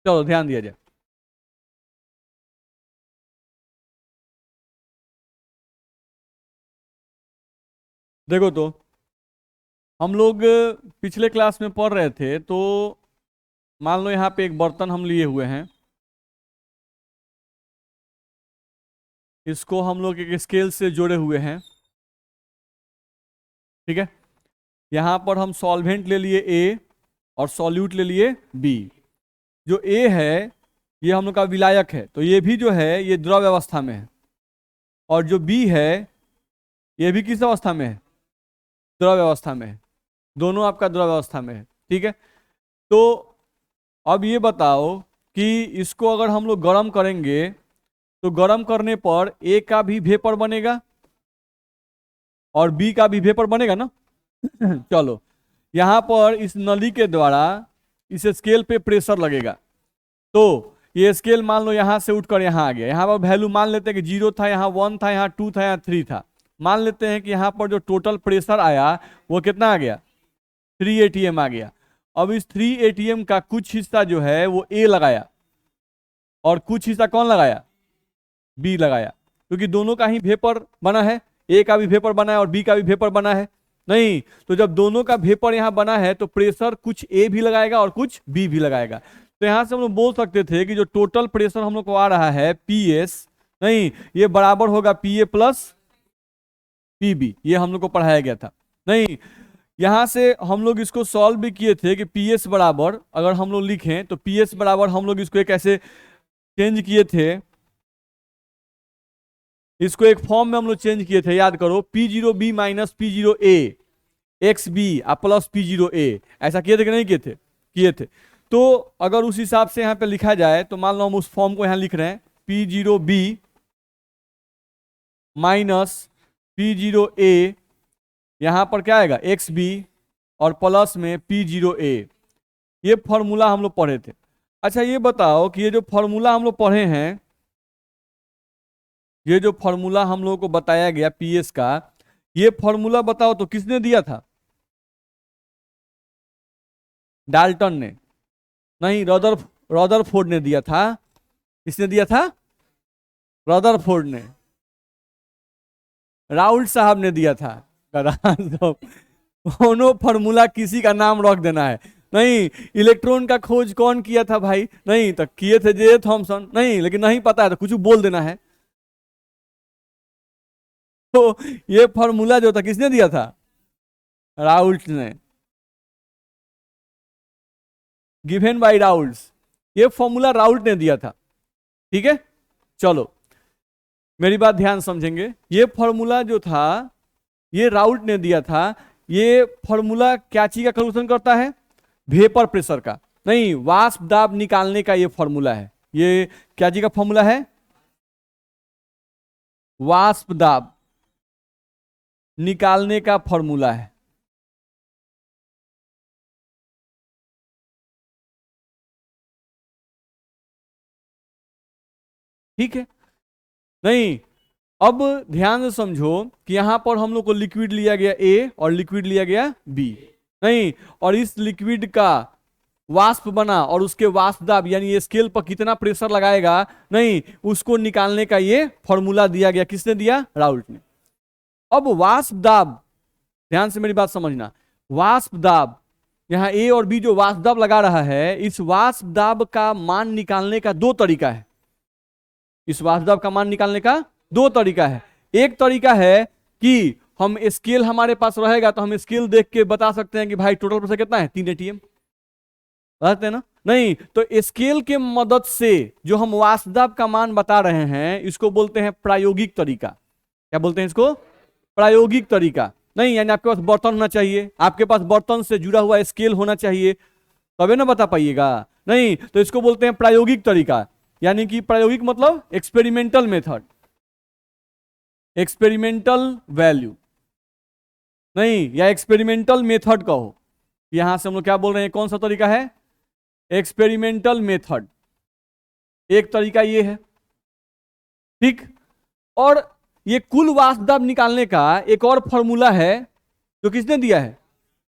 चलो ध्यान दिया जाए। देखो तो हम लोग पिछले क्लास में पढ़ रहे थे, तो मान लो यहाँ पे एक बर्तन हम लिए हुए हैं, इसको हम लोग एक स्केल से जोड़े हुए हैं, ठीक है। यहाँ पर हम सॉल्वेंट ले लिए ए और सॉल्यूट ले लिए बी। जो ए है ये हम लोग का विलायक है, तो ये भी जो है ये द्रव अवस्था में है, और जो बी है ये भी किस अवस्था में है? द्रव अवस्था में है। दोनों आपका द्रव अवस्था में है, ठीक है। तो अब ये बताओ कि इसको अगर हम लोग गर्म करेंगे तो गर्म करने पर ए का भी वेपर बनेगा और बी का भी वेपर बनेगा ना। चलो, यहाँ पर इस नली के द्वारा इस स्केल पे प्रेशर लगेगा, तो ये स्केल मान लो यहाँ से उठकर यहाँ आ गया। यहाँ पर वैल्यू मान लेते हैं कि 0 था, यहाँ 1 था, यहाँ 2 था, यहाँ 3 था। मान लेते हैं कि यहाँ पर जो टोटल प्रेशर आया वो कितना आ गया? 3 atm आ गया। अब इस 3 atm का कुछ हिस्सा जो है वो ए लगाया और कुछ हिस्सा कौन लगाया? बी लगाया, क्योंकि दोनों का ही वेपर बना है। ए का भी वेपर बना है और बी का भी वेपर बना है। नहीं, तो जब दोनों का वेपर यहाँ बना है तो प्रेशर कुछ ए भी लगाएगा और कुछ बी भी लगाएगा। तो यहाँ से हम लोग बोल सकते थे कि जो टोटल प्रेशर हम लोग को आ रहा है पी एस, नहीं, ये बराबर होगा P A plus P B. ये हम लोग को पढ़ाया गया था। नहीं, यहां से हम लोग इसको सॉल्व भी किए थे कि पी एस बराबर अगर हम लोग लिखें तो पी एस बराबर हम लोग इसको एक ऐसे चेंज किए थे, इसको एक फॉर्म में हम लोग चेंज किए थे, याद करो, p zero b minus p zero a x b plus p zero a. ऐसा किए थे कि नहीं किए थे? किए थे। तो अगर उस हिसाब से यहाँ पे लिखा जाए तो मान लो हम उस फॉर्म को यहाँ लिख रहे हैं, p zero b minus p zero a, यहाँ पर क्या आएगा? एक्स बी और प्लस में पी जीरो ए। ये फॉर्मूला हम लोग पढ़े थे। अच्छा ये बताओ कि ये जो फॉर्मूला हम लोग पढ़े हैं, ये जो फॉर्मूला हम लोगों को बताया गया पीएस का, ये फॉर्मूला बताओ तो किसने दिया था? डाल्टन ने? नहीं, रदरफोर्ड ने दिया था। किसने दिया था? रदरफोर्ड ने। राउल्ट साहब ने दिया था। दोनों फॉर्मूला किसी का नाम रख देना है। नहीं, इलेक्ट्रॉन का खोज कौन किया था भाई? नहीं, तो किए थे जे थॉमसन। नहीं, लेकिन नहीं पता है तो कुछ बोल देना है। तो ये फॉर्मूला जो था किसने दिया था? राउल्ट ने। Given by Raoult. ये फॉर्मूला राउल्ट ने दिया था, ठीक है। चलो मेरी बात ध्यान समझेंगे। ये फॉर्मूला जो था ये राउल्ट ने दिया था। ये फॉर्मूला क्या चीज का कैलकुलेशन करता है? वेपर प्रेशर का। नहीं, वाष्प दाब निकालने का ये फॉर्मूला है। ये क्या चीज का फॉर्मूला है? वाष्प दाब निकालने का फॉर्मूला है। ठीक है। नहीं, अब ध्यान से समझो कि यहां पर हम लोग को लिक्विड लिया गया ए और लिक्विड लिया गया बी। नहीं, और इस लिक्विड का वाष्प बना और उसके वाष्प दाब यानी ये स्केल पर कितना प्रेशर लगाएगा, नहीं, उसको निकालने का ये फॉर्मूला दिया गया। किसने दिया? राउल्ट ने। अब वाष्प दाब, ध्यान से मेरी बात समझना, वाष्प दाब यहाँ ए और बी जो वाष्प दाब लगा रहा है, इस वाष्प दाब का मान निकालने का दो तरीका है। इस वाष्प दाब का मान निकालने का दो तरीका है। एक तरीका है कि हम स्केल हमारे पास रहेगा तो हम स्केल देख के बता सकते हैं कि भाई टोटल प्रेशर कितना है? 3 atm। बताते हैं ना। नहीं, तो स्केल के मदद से जो हम वाष्प दाब का मान बता रहे हैं इसको बोलते हैं प्रायोगिक तरीका। क्या बोलते हैं इसको? प्रायोगिक तरीका। नहीं, यानी आपके पास बर्तन होना चाहिए, आपके पास बर्तन से जुड़ा हुआ स्केल होना चाहिए, तबे ना बता पाइएगा। नहीं, तो इसको बोलते हैं प्रायोगिक तरीका। यानी कि प्रायोगिक मतलब एक्सपेरिमेंटल मेथड, एक्सपेरिमेंटल वैल्यू, नहीं, या एक्सपेरिमेंटल मेथड कहो। यहां से हम लोग क्या बोल रहे हैं? कौन सा तरीका है? Experimental method. एक तरीका ये है, ठीक। और ये कुल वाष्प दाब निकालने का एक और फॉर्मूला है जो किसने दिया है?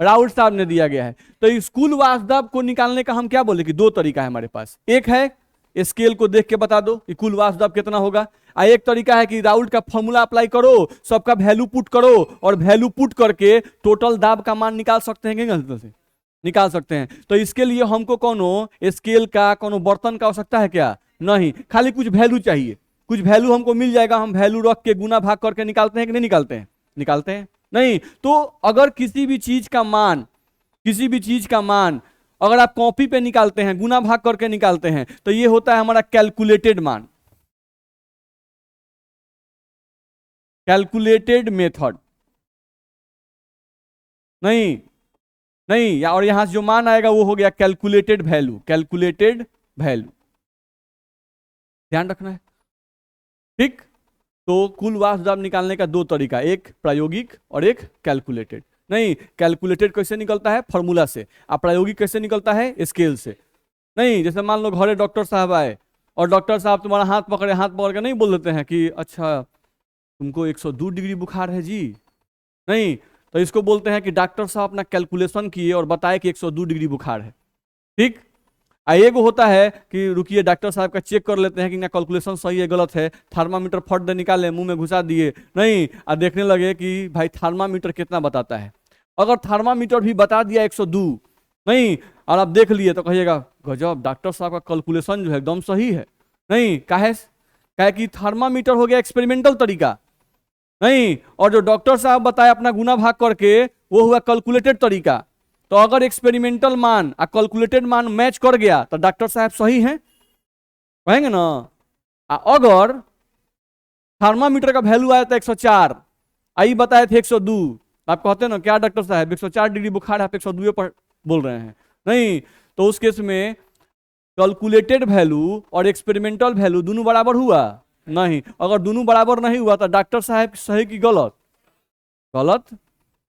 राउल्ट साहब ने दिया गया है। तो इस कुल वासदाब को निकालने का हम क्या बोले कि दो तरीका है हमारे पास। एक है स्केल को देख के बता दो कि कुल वासदाब कितना होगा, और एक तरीका है कि राउल्ट का फॉर्मूला अप्लाई करो, सबका वैल्यू पुट करो, और वैल्यू पुट करके टोटल दाब का मान निकाल सकते हैं कि निकाल सकते हैं। तो इसके लिए हमको कोनो स्केल का कोनो बर्तन का आवश्यकता है क्या? नहीं, खाली कुछ वैल्यू चाहिए, कुछ वैल्यू हमको मिल जाएगा, हम वैल्यू रख के गुना भाग करके निकालते हैं कि नहीं निकालते हैं? निकालते हैं। नहीं तो अगर किसी भी चीज का मान, किसी भी चीज का मान अगर आप कॉपी पे निकालते हैं, गुना भाग करके निकालते हैं, तो ये होता है हमारा कैलकुलेटेड मान, कैलकुलेटेड मेथड। नहीं नहीं, और यहां से जो मान आएगा वो हो गया कैलकुलेटेड वैल्यू, कैलकुलेटेड वैल्यू, ध्यान रखना है। ठीक, तो कुल वासदाब निकालने का दो तरीका, एक प्रायोगिक और एक कैलकुलेटेड। नहीं, कैलकुलेटेड कैसे निकलता है? फॉर्मूला से। और प्रायोगिक कैसे निकलता है? स्केल से। नहीं, जैसे मान लो घरे डॉक्टर साहब आए और डॉक्टर साहब तुम्हारा हाथ पकड़े, हाथ पकड़ के नहीं बोल देते हैं कि अच्छा तुमको 102 डिग्री बुखार है जी। नहीं, तो इसको बोलते हैं कि डॉक्टर साहब अपना कैलकुलेशन किए और बताए कि 102 डिग्री बुखार है। ठीक, एक होता है कि रुकिए डॉक्टर साहब का चेक कर लेते हैं कि ना कैलकुलेशन सही है गलत है, थर्मामीटर फट दे निकाले मुंह में घुसा दिए, नहीं और देखने लगे कि भाई थर्मामीटर कितना बताता है। अगर थर्मामीटर भी बता दिया 102, नहीं और आप देख लिए तो कहिएगा गजब डॉक्टर साहब का कैलकुलेशन जो है एकदम सही है। नहीं, काहे कि थर्मामीटर हो गया एक्सपेरिमेंटल तरीका, नहीं, और जो डॉक्टर साहब बताए अपना गुना भाग करके वो हुआ कैलकुलेटेड तरीका। तो अगर एक्सपेरिमेंटल मान और कैलकुलेटेड मान मैच कर गया तो डॉक्टर साहब सही हैं, कहेंगे ना। अगर थर्मामीटर का वैल्यू आया था 104, आई बताए थे 102, आप कहते हैं ना क्या डॉक्टर साहब 104 डिग्री बुखार है, आप 102 पर बोल रहे हैं। नहीं, तो उस केस में कैलकुलेटेड वैल्यू और एक्सपेरिमेंटल वैल्यू दोनों बराबर हुआ? नहीं। अगर दोनों बराबर नहीं हुआ तो डॉक्टर साहब सही कि गलत? गलत।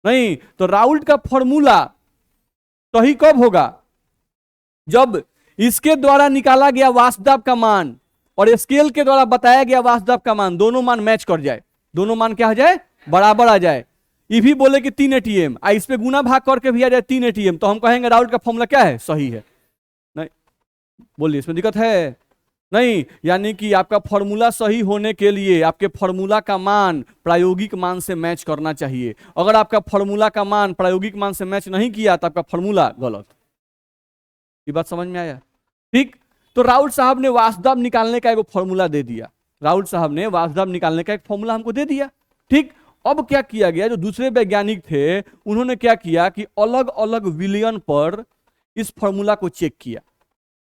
नहीं, तो राउल्ट का फॉर्मूला सही कब होगा? जब इसके द्वारा निकाला गया वासदाब का मान और स्केल के द्वारा बताया गया वासदाब का मान, दोनों मान मैच कर जाए, दोनों मान क्या हो जाए? बराबर आ जाए। ये भी बोले कि 3 ATM, इस पे गुना भाग करके भी आ जाए 3 ATM, तो हम कहेंगे राउल्ट का फॉर्मूला क्या है? सही है। नहीं, बोलिए इसमें दिक्कत है? नहीं, यानी कि आपका फॉर्मूला सही होने के लिए आपके फॉर्मूला का मान प्रायोगिक मान से मैच करना चाहिए। अगर आपका फॉर्मूला का मान प्रायोगिक मान से मैच नहीं किया तो आपका फॉर्मूला गलत। ये बात समझ में आया? ठीक, तो राउल्ट साहब ने वासदाब निकालने का एक फॉर्मूला दे दिया, राउल्ट साहब ने वासदाब निकालने का एक फॉर्मूला हमको दे दिया। ठीक, अब क्या किया गया, जो दूसरे वैज्ञानिक थे उन्होंने क्या किया कि अलग अलग विलयन पर इस फॉर्मूला को चेक किया।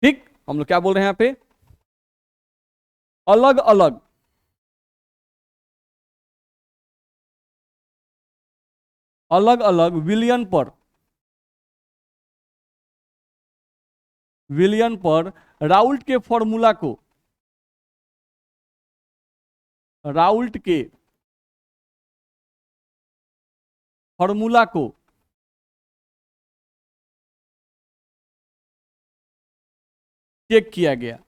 ठीक, हम लोग क्या बोल रहे हैं यहां पे? अलग अलग अलग अलग विलयन पर राउल्ट के फॉर्मूला को, राउल्ट के फॉर्मूला को चेक किया गया।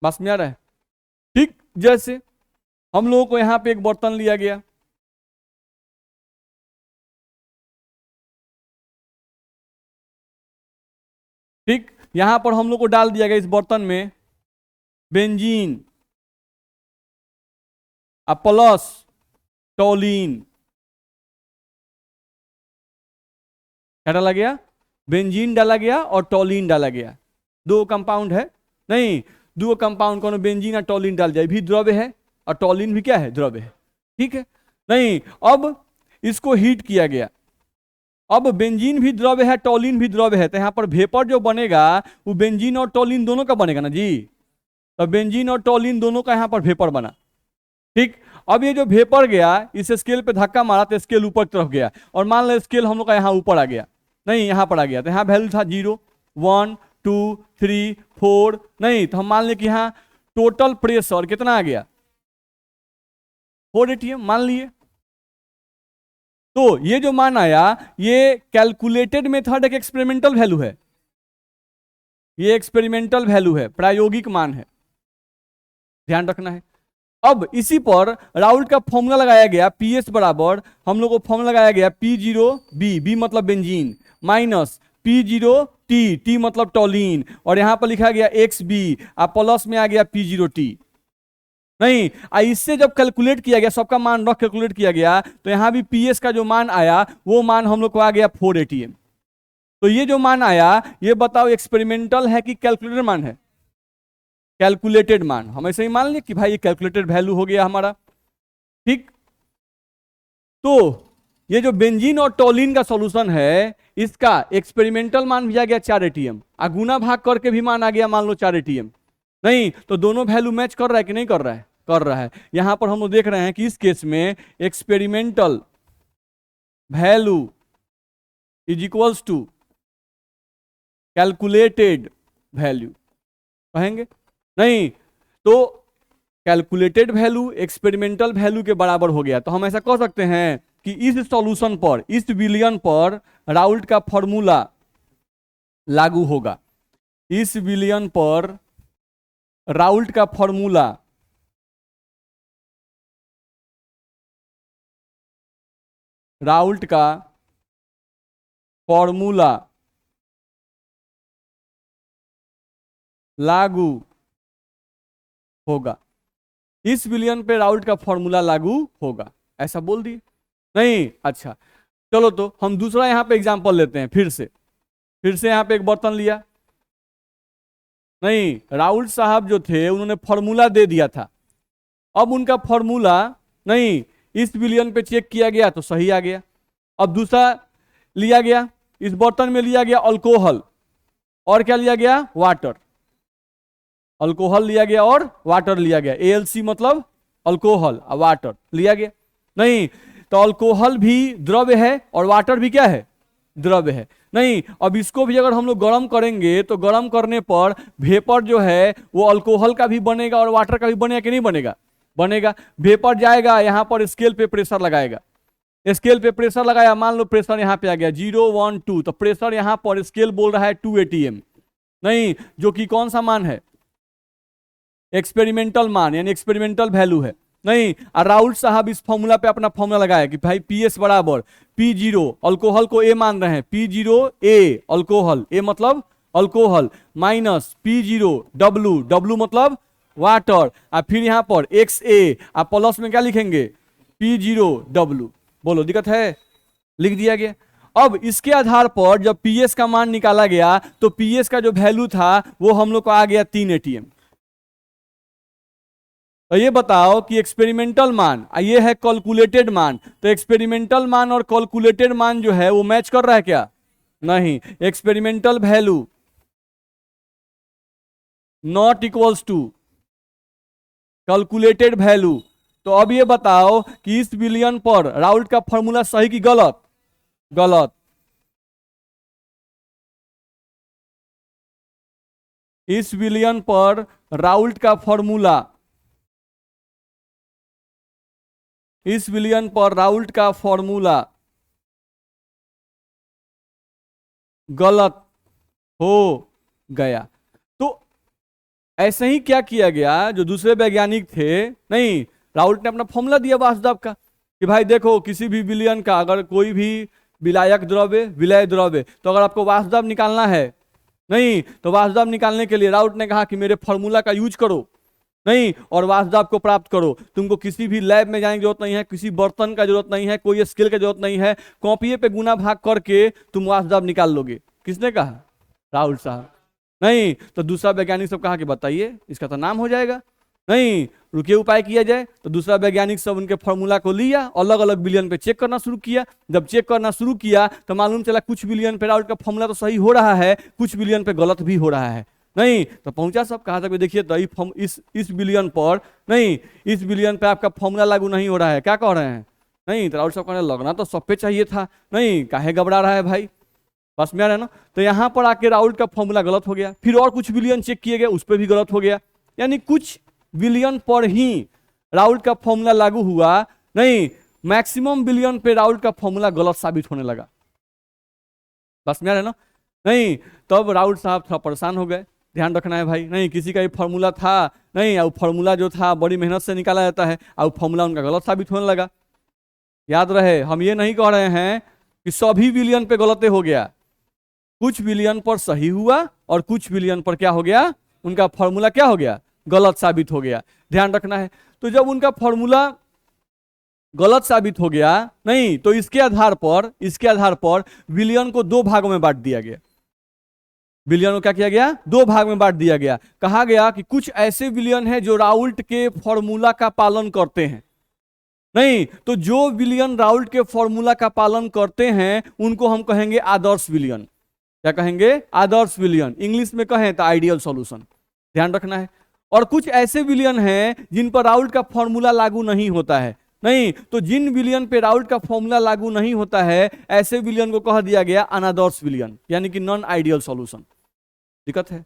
बस में आ रहा है? ठीक, जैसे हम लोगों को यहां पे एक बर्तन लिया गया, ठीक, यहां पर हम लोग को डाल दिया गया इस बर्तन में बेंजीन प्लस टोलिन, क्या डाला गया? बेंजीन डाला गया और टोलिन डाला गया। दो कंपाउंड है, नहीं दो कंपाउंड कौन बेंजीन और टोलिन डाल जाए, भी द्रव्य है और टोलिन भी क्या है? द्रव्य है। ठीक है, नहीं अब इसको हीट किया गया, अब बेंजीन भी द्रव्य है टोलिन भी द्रव्य है, तो यहां पर वेपर जो बनेगा वो बेंजीन और टोलिन दोनों का बनेगा ना जी। तो बेंजीन और टोलिन दोनों का यहां पर वेपर बना। ठीक, अब ये जो वेपर गया इस स्केल पे धक्का मारा तो स्केल ऊपर की तरफ गया, और मान लो स्केल हम लोग का यहाँ ऊपर आ गया, नहीं यहाँ पर आ गया, तो यहाँ वैल्यू था 0 1 2 3 4, नहीं तो हम मान लें कि यहाँ टोटल प्रेशर कितना आ गया? 4 ATM मान लिए। तो ये जो मान आया ये कैलकुलेटेड मेथड एक एक्सपेरिमेंटल वैल्यू है, ये एक्सपेरिमेंटल वैल्यू है, प्रायोगिक मान है, ध्यान रखना है। अब इसी पर राउल्ट का फॉर्मूला लगाया गया, पी एस बराबर हम लोग को फॉर्मूला लगाया गया पी जीरो बी, बी मतलब benzene, minus p zero T, T मतलब टॉलिन, और यहां पर लिखा गया एक्स बी, प्लस में आ गया पी जीरो टी। नहीं, इससे जब कैलकुलेट किया गया, सबका मान रख कैलकुलेट किया गया, तो यहां भी पीएस का जो मान आया वो मान हम लोग को आ गया 4 ATM। तो ये जो मान आया, ये बताओ एक्सपेरिमेंटल है कि कैलकुलेटेड मान है? कैलकुलेटेड मान। हम ऐसे ही मान लें कि भाई ये कैलकुलेटेड वैल्यू हो गया हमारा, ठीक। तो ये जो बेंजीन और टोलिन का सॉल्यूशन है, इसका एक्सपेरिमेंटल मान भी आ गया 4 ATM, गुना भाग करके भी मान आ गया मान लो 4 ATM। नहीं तो दोनों वैल्यू मैच कर रहा है कि नहीं कर रहा है? कर रहा है। यहां पर हम लोग देख रहे हैं कि इस केस में experimental value is equals to calculated value कहेंगे। नहीं तो कैलकुलेटेड वैल्यू एक्सपेरिमेंटल वैल्यू के बराबर हो गया, तो हम ऐसा कह सकते हैं कि इस सॉल्यूशन पर, इस विलयन पर राउल्ट का फॉर्मूला लागू होगा। इस विलयन पर राउल्ट का फॉर्मूला लागू होगा। इस विलयन पे राउल्ट का फॉर्मूला लागू होगा, ऐसा बोल दिए। नहीं, अच्छा चलो तो हम दूसरा यहां पे एग्जांपल लेते हैं। फिर से यहां पे एक बर्तन लिया। नहीं, राउल्ट साहब जो थे उन्होंने फॉर्मूला दे दिया था। अब उनका फॉर्मूला, नहीं, इस विलयन पे चेक किया गया तो सही आ गया। अब दूसरा लिया गया, इस बर्तन में लिया गया अल्कोहल, और क्या लिया गया? वाटर। अल्कोहल लिया गया और वाटर लिया गया, ALC मतलब अल्कोहल और वाटर लिया गया। नहीं तो अल्कोहल भी द्रव्य है और वाटर भी क्या है? द्रव्य है। नहीं, अब इसको भी अगर हम लोग गर्म करेंगे तो गर्म करने पर वेपर जो है वो अल्कोहल का भी बनेगा और वाटर का भी बनेगा कि नहीं बनेगा? बनेगा। वेपर जाएगा, यहां पर स्केल पे प्रेशर लगाएगा, स्केल पे प्रेशर लगाया, मान लो प्रेशर यहां पे आ गया 0 1 2, तो प्रेशर यहां पर स्केल बोल रहा है 2 ATM। नहीं, जो कि कौन सा मान है? एक्सपेरिमेंटल मान, यानी एक्सपेरिमेंटल वैल्यू है। नहीं, राउल्ट साहब इस फॉर्मूला पे अपना फॉर्मूला लगाया कि भाई पीएस बराबर पी जीरो, अल्कोहल को ए मान रहे हैं, पी जीरो ए अल्कोहल, ए मतलब alcohol, minus p zero W, W मतलब वाटर, और फिर यहां पर एक्स ए, आप प्लस में क्या लिखेंगे? P zero W. बोलो दिक्कत है? लिख दिया गया। अब इसके आधार पर जब पीएस का मान निकाला गया तो पीएस का जो वैल्यू था वो हम लोग को आ गया 3 ATM। तो ये बताओ कि एक्सपेरिमेंटल मान, ये है कैलकुलेटेड मान, तो एक्सपेरिमेंटल मान और कैलकुलेटेड मान जो है वो मैच कर रहा है क्या? नहीं, experimental value not equals to calculated value. तो अब ये बताओ कि इस विलयन पर राउल्ट का फॉर्मूला सही कि गलत? गलत। इस विलयन पर राउल्ट का फॉर्मूला, इस विलयन पर राउल्ट का फॉर्मूला गलत हो गया। तो ऐसे ही क्या किया गया, जो दूसरे वैज्ञानिक थे, नहीं, राउल्ट ने अपना फॉर्मूला दिया वासुदेव का कि भाई देखो किसी भी विलयन का अगर कोई भी विलायक द्रव्य, विलय द्रव्य, तो अगर आपको वासुदेव निकालना है, नहीं, तो वासुदेव निकालने के लिए राउल्ट ने कहा कि मेरे फॉर्मूला का यूज करो, नहीं, और वासुदेव को प्राप्त करो। तुमको किसी भी लैब में जाने की जरूरत नहीं है, किसी बर्तन का जरूरत नहीं है, कोई स्केल की जरूरत नहीं है, कॉपी पे गुना भाग करके तुम वासुदेव निकाल लोगे। किसने कहा? राहुल साहब। नहीं तो दूसरा वैज्ञानिक सब कहा कि बताइए इसका तो नाम हो जाएगा। नहीं, रुकिए उपाय किया जाए। तो दूसरा वैज्ञानिक सब उनके फॉर्मूला को लिया, अलग अलग बिलियन पे चेक करना शुरू किया। जब चेक करना शुरू किया तो मालूम चला कुछ बिलियन पे राउल्ट का फॉर्मूला तो सही हो रहा है, कुछ बिलियन पे गलत भी हो रहा है। नहीं तो पहुंचा सब, कहा था देखिए तो इस बिलियन पर, नहीं, इस बिलियन पे आपका फॉर्मूला लागू नहीं हो रहा है, क्या कह रहे हैं? नहीं तो राउल्ट साहब कहने लगना तो सब पे चाहिए था, नहीं काहे घबरा रहा है भाई, बस में आ रहा है ना। तो यहां पर आके राउल्ट का फॉर्मूला गलत हो गया, फिर और कुछ बिलियन चेक किए गए, उस पर भी गलत हो गया, यानी कुछ बिलियन पर ही राउल्ट का फॉर्मूला लागू हुआ, नहीं मैक्सिमम बिलियन पे राउल्ट का फॉर्मूला गलत साबित होने लगा। बस में आ रहा है ना। नहीं तब राउल्ट साहब थोड़ा परेशान हो गए, ध्यान रखना है भाई। नहीं किसी का ये फॉर्मूला था, नहीं और फॉर्मूला जो था बड़ी मेहनत से निकाला जाता है और फॉर्मूला उनका गलत साबित होने लगा। याद रहे हम ये नहीं कह रहे हैं कि सभी विलियन पे गलत हो गया, कुछ विलियन पर सही हुआ और कुछ विलियन पर क्या हो गया, उनका फॉर्मूला क्या हो गया, गलत साबित हो गया। ध्यान रखना है। तो जब उनका फॉर्मूला गलत साबित हो गया, नहीं तो इसके आधार पर विलियन को दो भागों में बांट दिया गया। विलियन को क्या किया गया, दो भाग में बांट दिया गया। कहा गया कि कुछ ऐसे विलियन हैं जो राउल्ट के फॉर्मूला का पालन करते हैं, नहीं तो जो विलियन राउल्ट के फॉर्मूला का पालन करते हैं उनको हम कहेंगे आदर्श विलियन। क्या कहेंगे, आदर्श विलियन। इंग्लिश में कहें तो आइडियल सॉल्यूशन। ध्यान रखना है। और कुछ ऐसे विलियन हैं जिन पर राउल्ट का फॉर्मूला लागू नहीं होता है, नहीं तो जिन विलियन पे राउल्ट का फॉर्मूला लागू नहीं होता है ऐसे विलियन को कह दिया गया अनादर्श विलियन, यानी कि नॉन आइडियल सॉल्यूशन। दिक्कत है,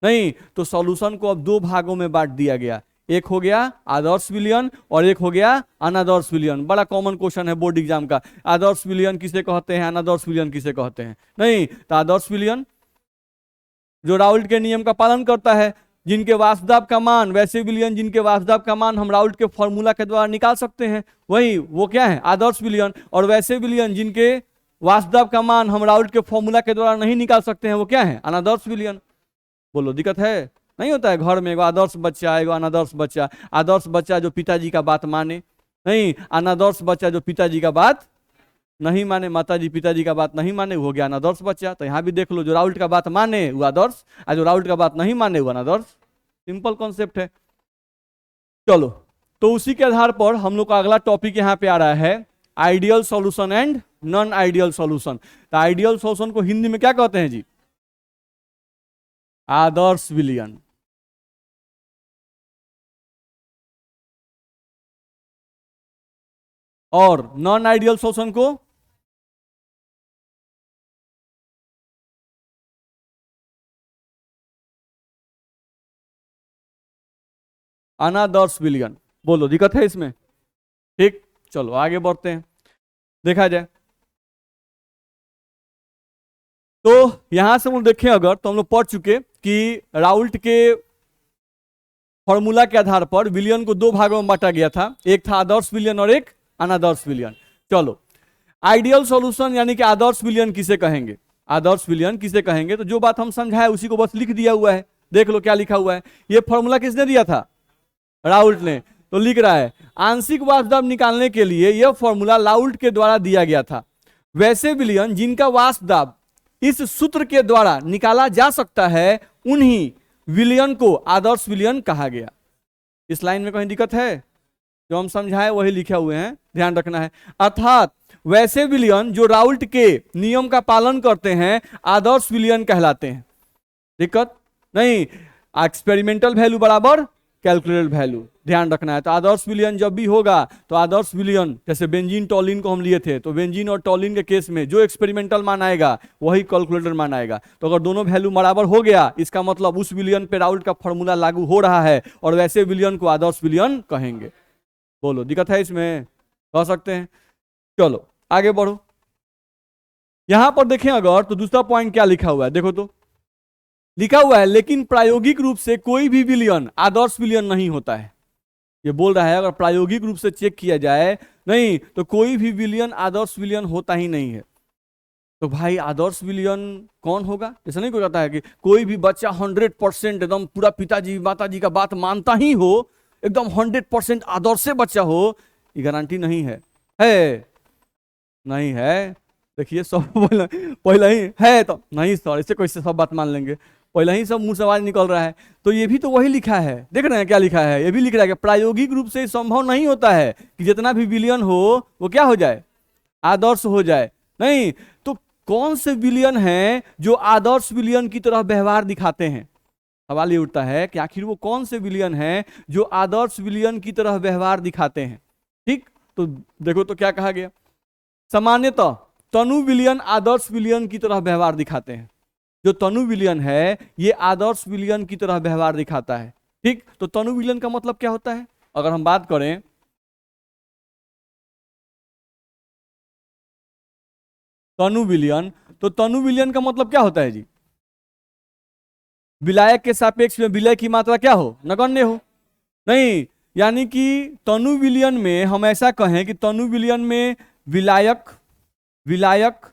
नहीं तो सॉल्यूशन को अब दो भागों में बांट दिया गया, एक हो गया आदर्श विलियन और एक हो गया अनादर्श विलियन। बड़ा कॉमन क्वेश्चन है बोर्ड एग्जाम का, आदर्श विलियन किसे कहते हैं, अनादर्श विलियन किसे कहते हैं। नहीं तो आदर्श विलियन जो राउल्ट के नियम का पालन करता है, जिनके वासुदाब का मान, वैसे विलियन जिनके वासुदाब का मान हम राउल्ट के फॉर्मूला के द्वारा निकाल सकते हैं, वही वो क्या है, आदर्श विलियन। और वैसे विलियन जिनके वासुदाब का मान हम राउल्ट के फॉर्मूला के द्वारा नहीं निकाल सकते हैं, वो क्या है, अनादर्श विलियन। बोलो दिक्कत है, नहीं होता है घर में एगो आदर्श बच्चा एगो अनादर्श बच्चा। आदर्श बच्चा जो पिताजी का बात माने, नहीं अनादर्श बच्चा जो पिताजी का बात नहीं माने, माताजी पिताजी का बात नहीं माने, वो हो गया अनादर्श बच्चा। तो यहाँ भी देख लो, जो राउल्ट का बात माने वो आदर्श, और जो राउल्ट का बात नहीं माने वो अनादर्श। सिंपल कॉन्सेप्ट है। चलो, तो उसी के आधार पर हम लोग का अगला टॉपिक यहाँ पे आ रहा है ideal solution and non ideal solution. तो आइडियल सॉल्यूशन को हिंदी में क्या कहते हैं जी, आदर्श विलियन। और नॉन आइडियल सॉल्यूशन को अनादर्श विलियन। बोलो दिक्कत है इसमें, ठीक। चलो आगे बढ़ते हैं, देखा जाए। तो यहां से हम लोग देखें अगर, तो हम लोग पढ़ चुके कि राउल्ट के फॉर्मूला के आधार पर विलियन को दो भागों में बांटा गया था, एक था आदर्श विलियन और एक अनादर्श विलियन। चलो, आइडियल सॉल्यूशन यानी कि आदर्श विलियन किसे कहेंगे, आदर्श विलियन किसे कहेंगे, तो जो बात हम समझाए उसी को बस लिख दिया हुआ है। देख लो क्या लिखा हुआ है, ये फॉर्मूला किसने दिया था, राउल्ट ने। तो लिख रहा है आंशिक वासुदाब निकालने के लिए यह फॉर्मूला राउल्ट के द्वारा दिया गया था। वैसे विलियन जिनका वासुदाब इस सूत्र के द्वारा निकाला जा सकता है उन्हीं विलियन को आदर्श विलियन कहा गया। इस लाइन में कहीं दिक्कत है, जो हम समझाए वही लिखे हुए हैं, ध्यान रखना है। अर्थात वैसे विलियन जो राउल्ट के नियम का पालन करते हैं आदर्श विलियन कहलाते हैं। दिक्कत नहीं, एक्सपेरिमेंटल वैल्यू बराबर कैलकुलेटेड वैल्यू, ध्यान रखना है। तो आदर्श विलियन जब भी होगा तो आदर्श विलियन, जैसे बेंजीन टॉलिन को हम लिए थे, तो बेंजीन और टॉलिन के केस में जो एक्सपेरिमेंटल मान आएगा वही कैलकुलेटेड मान आएगा। तो अगर दोनों वैल्यू बराबर हो गया इसका मतलब उस विलियन पे राउल्ट का फॉर्मूला लागू हो रहा है, और वैसे विलियन को आदर्श विलियन कहेंगे। बोलो दिक्कत है इसमें, कह सकते हैं। चलो आगे बढ़ो, यहां पर देखें अगर, तो दूसरा पॉइंट क्या लिखा हुआ है, देखो तो लिखा हुआ है लेकिन प्रायोगिक रूप से कोई भी विलियन आदर्श विलियन नहीं होता है। ये बोल रहा है अगर प्रायोगिक रूप से चेक किया जाए, नहीं तो कोई भी विलियन आदर्श विलियन होता ही नहीं है। तो भाई आदर्श विलियन कौन होगा, ऐसा नहीं कोई कहता है कि कोई भी बच्चा 100% एकदम पूरा पिताजी माताजी का बात मानता ही हो, एकदम 100% आदर्श बच्चा हो, ये गारंटी नहीं है, नहीं है। देखिए सब पहले ही है, तो नहीं सर इससे कैसे सब बात मान लेंगे, पहले ही सब मुंह से आवाज निकल रहा है। तो ये भी तो वही लिखा है, देख रहे हैं क्या लिखा है, ये भी लिख रहा है कि प्रायोगिक रूप से संभव नहीं होता है कि जितना भी विलियन हो वो क्या हो जाए, आदर्श हो जाए। नहीं तो कौन से विलियन हैं जो आदर्श विलियन की तरह व्यवहार दिखाते हैं, सवाल ये उठता है कि आखिर वो कौन से विलियन हैं जो आदर्श विलियन की तरह व्यवहार दिखाते हैं। ठीक, तो देखो तो क्या कहा गया, सामान्यतः तनु विलियन आदर्श विलियन की तरह व्यवहार दिखाते हैं। जो तनु विलियन है ये आदर्श विलियन की तरह व्यवहार दिखाता है। ठीक, तो तनु विलियन का मतलब क्या होता है, अगर हम बात करें तनु विलियन, तो तनु विलियन का मतलब क्या होता है जी, विलायक के सापेक्ष में विलय की मात्रा क्या हो, नगण्य हो। नहीं, यानी कि तनु विलयन में हम ऐसा कहें कि तनु विलयन में विलायक विलायक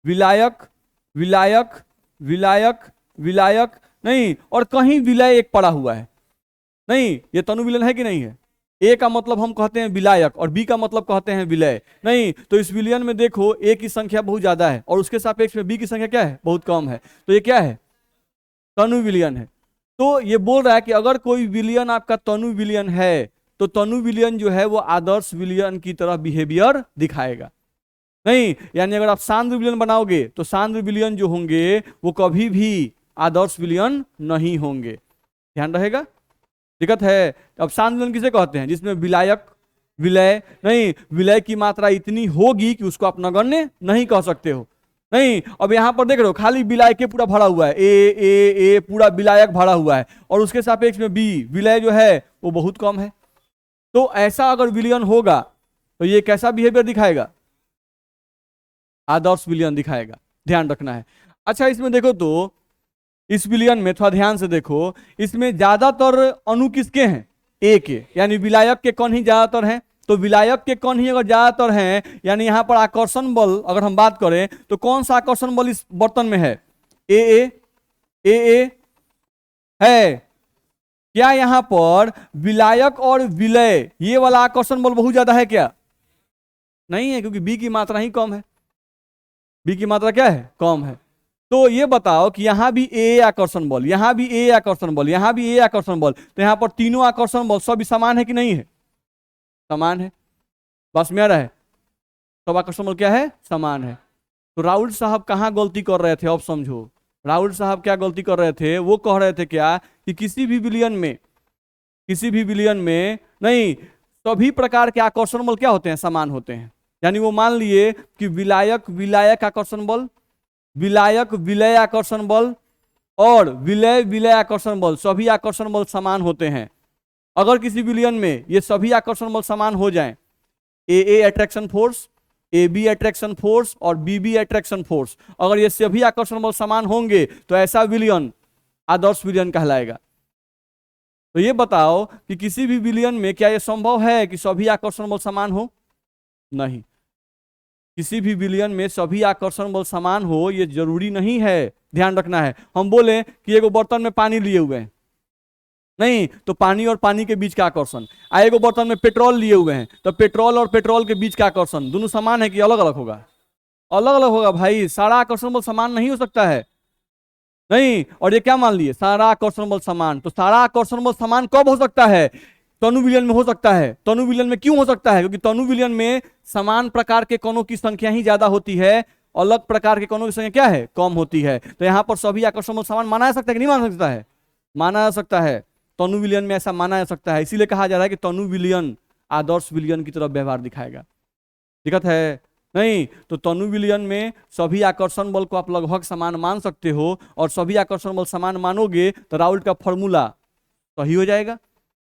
विलायक विलायक विलायक विलायक नहीं, और कहीं विलय एक पड़ा हुआ है। नहीं, ये तनु विलयन है कि नहीं है। ए का मतलब हम कहते हैं विलायक और बी का मतलब कहते हैं विलय। नहीं, तो इस विलयन में देखो ए की संख्या बहुत ज्यादा है और उसके सापेक्ष में बी की संख्या क्या है, बहुत कम है। तो ये क्या है, तनु विलयन है। तो ये बोल रहा है कि अगर कोई विलयन आपका तनु विलयन है तो तनु विलयन जो है वो आदर्श विलयन की तरह बिहेवियर दिखाएगा। नहीं, यानी अगर आप सांद्र विलयन बनाओगे तो सांद्र विलयन जो होंगे वो कभी भी आदर्श विलयन नहीं होंगे, ध्यान रहेगा। दिक्कत है। अब सांद्र विलयन किसे कहते हैं, जिसमें विलायक विलय नहीं, विलय की मात्रा इतनी होगी कि उसको आप नगण्य नहीं कह सकते हो। नहीं, अब यहां पर देख रहे हो खाली विलायक पूरा भरा हुआ है, ए पूरा विलायक भरा हुआ है और उसके सापेक्ष में बी विलय जो है वो बहुत कम है। तो ऐसा अगर विलयन होगा तो ये कैसा बिहेवियर दिखाएगा, आदर्श विलयन दिखाएगा, ध्यान रखना है। अच्छा, इसमें देखो तो इस विलयन में थोड़ा ध्यान से देखो, इसमें ज्यादातर अणु किसके हैं, ए के, यानी विलायक के कण ही ज्यादातर हैं। तो विलायक के कण ही अगर ज्यादातर हैं, यानी यहां पर आकर्षण बल अगर हम बात करें तो कौन सा आकर्षण बल इस बर्तन में है, ए है। क्या यहां पर विलायक और विलय ये वाला आकर्षण बल बहुत ज्यादा है क्या, नहीं है, क्योंकि बी की मात्रा ही कम है। बी की मात्रा क्या है, कम है। तो ये बताओ कि यहां भी ए आकर्षण बल, यहां भी ए आकर्षण बल, यहां भी ए आकर्षण बल, तो यहां पर तीनों आकर्षण बल सब समान है कि नहीं है, समान है। बस में आ रहा है, सब आकर्षण बल क्या है, समान है। तो राहुल साहब कहां गलती कर रहे थे, अब समझो। राहुल साहब क्या गलती कर रहे थे, वो कह रहे थे क्या कि किसी भी विलयन में नहीं, सभी प्रकार के आकर्षण बल क्या होते हैं, समान होते हैं। यानी वो मान लिए कि विलायक विलायक आकर्षण बल, विलायक विलय आकर्षण बल और विलय विलय आकर्षण बल, सभी आकर्षण बल समान होते हैं। अगर किसी विलयन में ये सभी आकर्षण बल समान हो जाएं, A attraction force, A B attraction force और बी बी अट्रैक्शन फोर्स, अगर ये सभी आकर्षण बल समान होंगे तो ऐसा विलयन आदर्श विलयन कहलाएगा। तो ये बताओ कि किसी भी विलयन में क्या यह संभव है कि सभी आकर्षण बल समान हो, नहीं। किसी भी विलयन में सभी आकर्षण बल समान हो ये जरूरी नहीं है, ध्यान रखना है। हम बोले कि एगो बर्तन में पानी लिए हुए हैं, नहीं, तो पानी और पानी के बीच का आकर्षण, एगो बर्तन में पेट्रोल लिए हुए हैं तो पेट्रोल और पेट्रोल के बीच का आकर्षण दोनों समान है कि अलग अलग होगा, अलग अलग होगा भाई। सारा आकर्षण बल समान नहीं हो सकता है, नहीं। और ये क्या मान लिए, सारा आकर्षण बल समान, तो सारा आकर्षण बल समान कब हो सकता है, तनु विलयन में हो सकता है। तनु विलयन में क्यों हो सकता है, क्योंकि तनु विलयन में समान प्रकार के कणों की संख्या ही ज्यादा होती है, अलग प्रकार के कणों की संख्या क्या है, कम होती है। तो यहाँ पर सभी आकर्षण बल समान माना जा सकता है कि नहीं माना सकता है, माना जा सकता है। तनु विलयन में ऐसा माना जा सकता है, इसीलिए कहा जा रहा है कि तनु विलयन आदर्श विलयन की तरफ व्यवहार दिखाएगा। दिक्कत है, नहीं। तो तनु विलयन में सभी आकर्षण बल को आप लगभग समान मान सकते हो, और सभी आकर्षण बल समान मानोगे तो राउल्ट का फॉर्मूला सही हो जाएगा,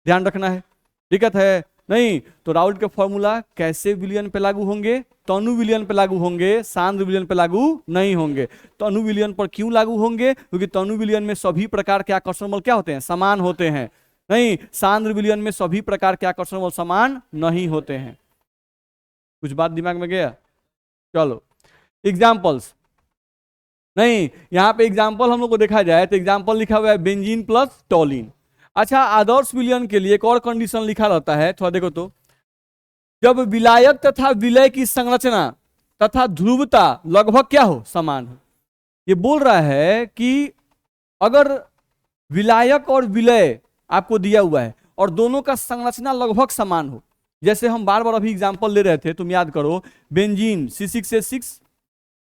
ध्यान रखना है। दिक्कत है, नहीं। तो राउल्ट के फॉर्मूला कैसे विलयन पे लागू होंगे, तनु विलयन पे लागू होंगे, सांद्र विलयन पे लागू नहीं होंगे। तनु विलयन पर क्यों लागू होंगे, क्योंकि तनु विलयन में सभी प्रकार के आकर्षण बल क्या होते हैं, समान होते हैं। नहीं, सांद्र विलयन में सभी प्रकार के आकर्षण बल समान नहीं होते हैं। कुछ बात दिमाग में गया, चलो एग्जाम्पल्स। नहीं, यहाँ पे एग्जाम्पल हम लोग को देखा जाए तो एग्जाम्पल लिखा हुआ है बेंजीन प्लस टॉलिन। अच्छा, आदर्श विलयन के लिए एक और कंडीशन लिखा रहता है, थोड़ा देखो तो, जब विलायक तथा विलय की संरचना तथा ध्रुवता लगभग क्या हो, समान हो। ये बोल रहा है कि अगर विलायक और विलय आपको दिया हुआ है और दोनों का संरचना लगभग समान हो, जैसे हम बार बार अभी एग्जांपल ले रहे थे, तुम याद करो, बेंजीन C6H6